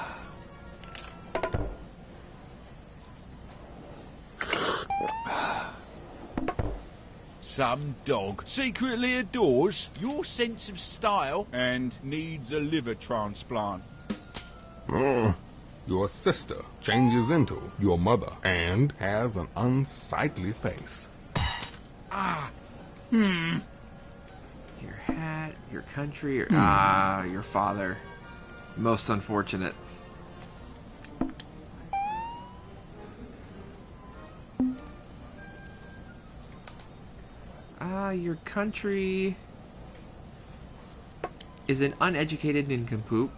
Some dog secretly adores your sense of style and needs a liver transplant. Your sister changes into your mother and has an unsightly face. Your hat, your country, or your father. Most unfortunate. Your country is an uneducated nincompoop.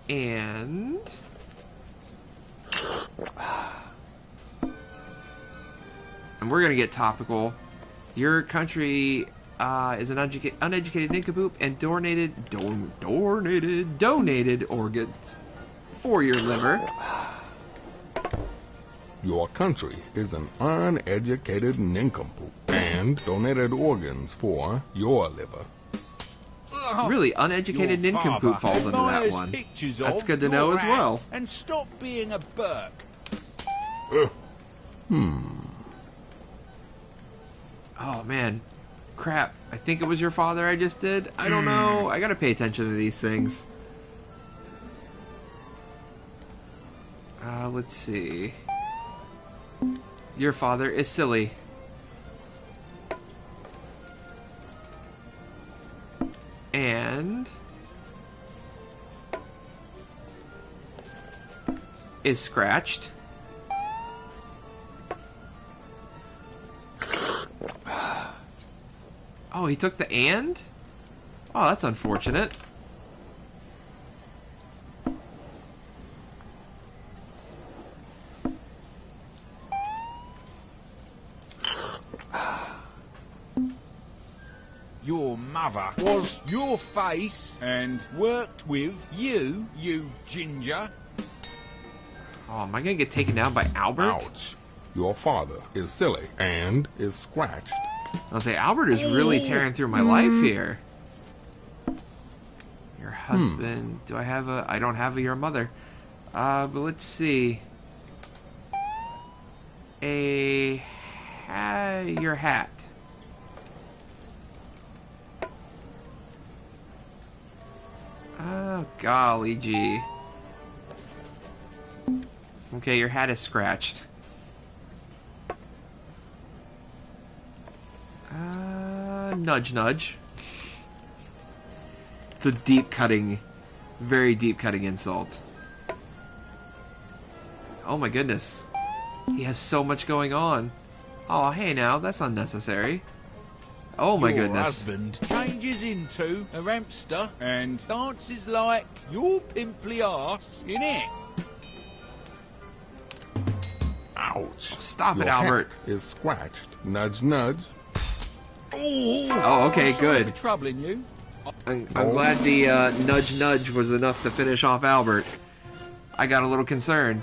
And we're gonna get topical. Your country is an uneducated nincompoop and donated organs for your liver. Your country is an uneducated nincompoop and donated organs for your liver. Really, uneducated Your nincompoop father falls under that admires one. pictures That's of good to your know as hat well. And stop being a Burke. Oh man, crap! I think it was your father I just did. I don't know. I gotta pay attention to these things. Let's see. Your father is silly. And is scratched. Oh, he took the and? Oh, that's unfortunate. Your mother was your face and worked with you, you ginger. Oh, am I gonna get taken down by Albert? Ouch. Your father is silly and is scratched. I'll say Albert is really tearing through my life here. Your husband. Do I have a... I don't have your mother. But let's see. Your hat. Oh, golly gee. Okay, your hat is scratched. Nudge, nudge. The deep cutting, very deep cutting insult. Oh my goodness. He has so much going on. Oh, hey now, that's unnecessary. Oh my Your goodness. husband changes into a hamster and dances like your pimply arse in it. Ouch. Stop it, Your Albert. hat is scratched. Nudge, nudge. Oh, okay, Sorry good. for troubling you. I'm glad the nudge nudge was enough to finish off Albert. I got a little concerned.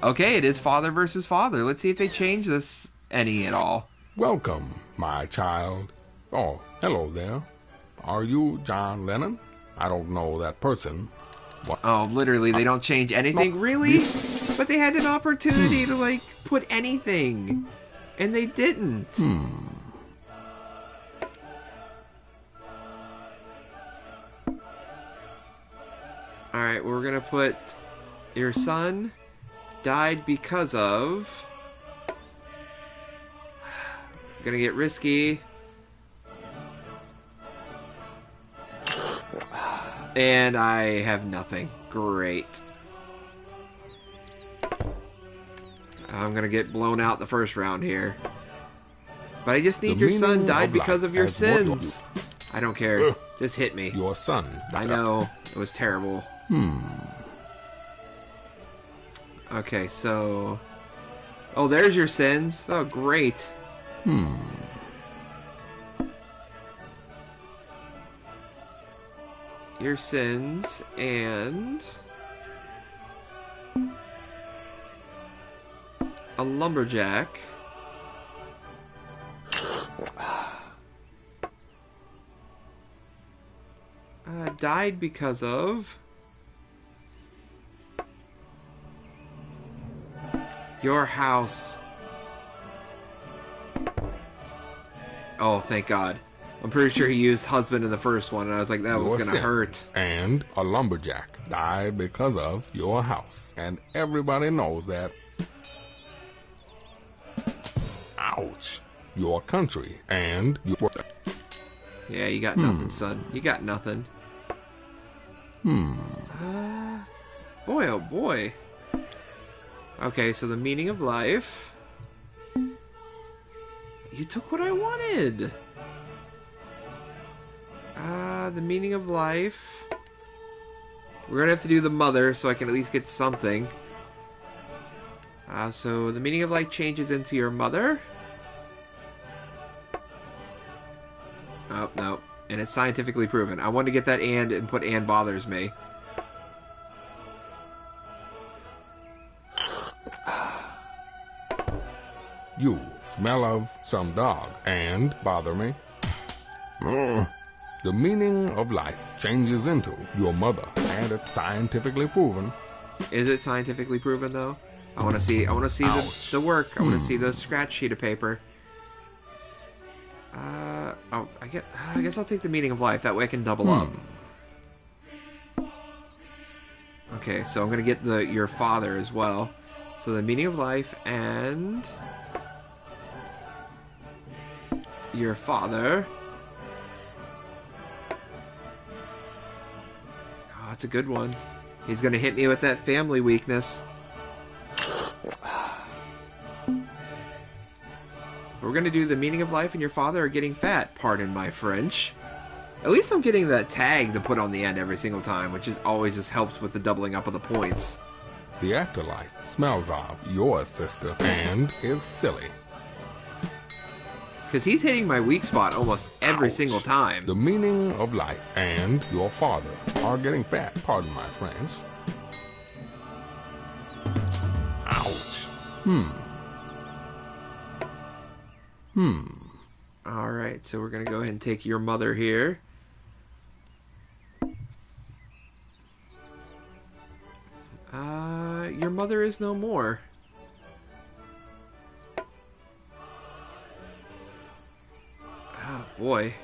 Okay, it is father versus father. Let's see if they change this any at all. Welcome, my child. Oh, hello there. Are you John Lennon? I don't know that person. What? Oh, literally, they don't change anything? Really? But they had an opportunity to, like, put anything. And they didn't. Alright, we're gonna put your son died because of... Gonna get risky. And I have nothing. Great. I'm gonna get blown out the first round here. But I just need The your son meaning died of because life of your has what you sins. I don't care. Just hit me. Your son. I know. It was terrible. Okay, so... Oh, there's your sins. Oh, great. Your sins, and... a lumberjack. Died because of your house. Oh, thank God. I'm pretty sure he used husband in the first one, and I was like, that was Your gonna sin. hurt. And a lumberjack died because of your house. And everybody knows that. Ouch. Your country and your... Yeah, you got nothing, son. You got nothing. Boy, oh boy. Okay, so the meaning of life. You took what I wanted. The meaning of life. We're gonna have to do the mother so I can at least get something. So the meaning of life changes into your mother. Oh, no. And it's scientifically proven. I want to get that and put and bothers me. You smell of some dog and bother me. The meaning of life changes into your mother, and it's scientifically proven. Is it scientifically proven though? I want to see the work. I want to see the scratch sheet of paper. Oh, I guess I'll take the meaning of life. That way I can double up. Okay, so I'm gonna get your father as well. So the meaning of life and your father. Oh, that's a good one. He's gonna hit me with that family weakness. We're gonna do the meaning of life and your father are getting fat. Pardon my French. At least I'm getting that tag to put on the end every single time, which is always just helps with the doubling up of the points. The afterlife smells of your sister and is silly. Because he's hitting my weak spot almost every Ouch. single time. The meaning of life and your father are getting fat. Pardon my French. Ouch. Alright, so we're gonna go ahead and take your mother here. Your mother is no more. Oh boy.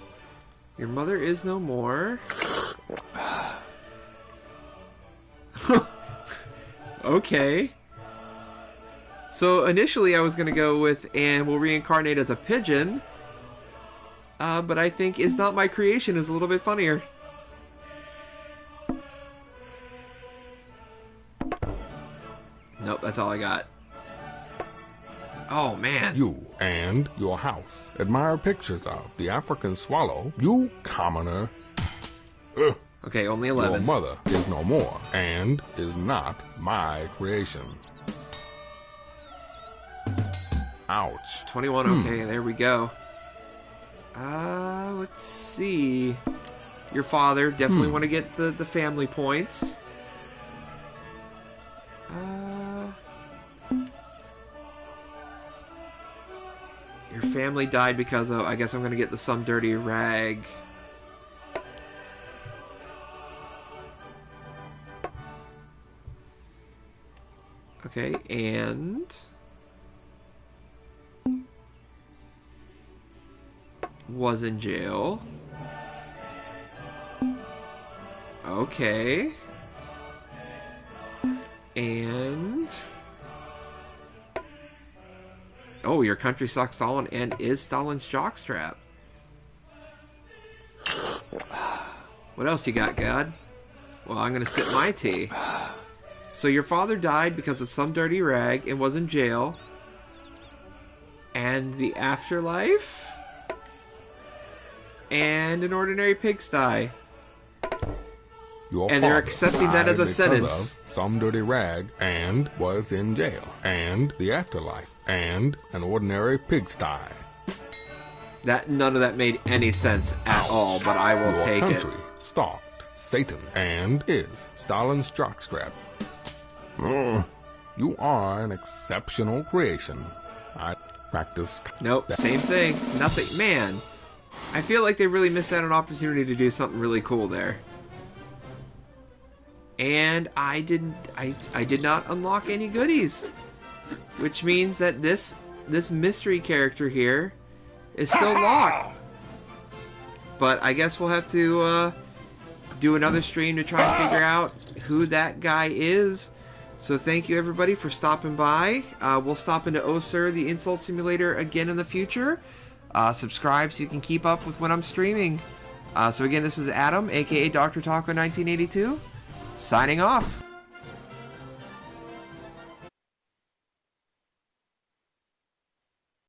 Your mother is no more. Okay. So initially I was gonna go with and will reincarnate as a pigeon. But I think is not my creation is a little bit funnier. Nope, that's all I got. Oh man. You and your house admire pictures of the African swallow. You commoner. Okay, only Your 11. mother is no more and is not my creation. Ouch. 21, okay, there we go. Let's see. Your father, definitely want to get the family points. Your family died because of, I guess I'm going to get the some dirty rag. Okay, and was in jail. Okay. And oh, your country sucks Stalin and is Stalin's jockstrap. What else you got, God? Well, I'm gonna sip my tea. So your father died because of some dirty rag and was in jail. And the afterlife? And an ordinary pigsty. Your And they're father accepting that as a died because sentence. of some dirty rag and was in jail. And the afterlife and an ordinary pigsty. That none of that made any sense at all, but I will Your take country it. stalked Satan and is Stalin's jockstrap. You are an exceptional creation. I practice... Nope, same thing. Nothing. Man, I feel like they really missed out on an opportunity to do something really cool there. And I did not unlock any goodies. Which means that this mystery character here is still locked. But I guess we'll have to do another stream to try and figure out who that guy is. So thank you everybody for stopping by. We'll stop into OSIR, the Insult Simulator, again in the future. Subscribe so you can keep up with when I'm streaming. So again, this is Adam, aka Dr. Taco 1982, signing off.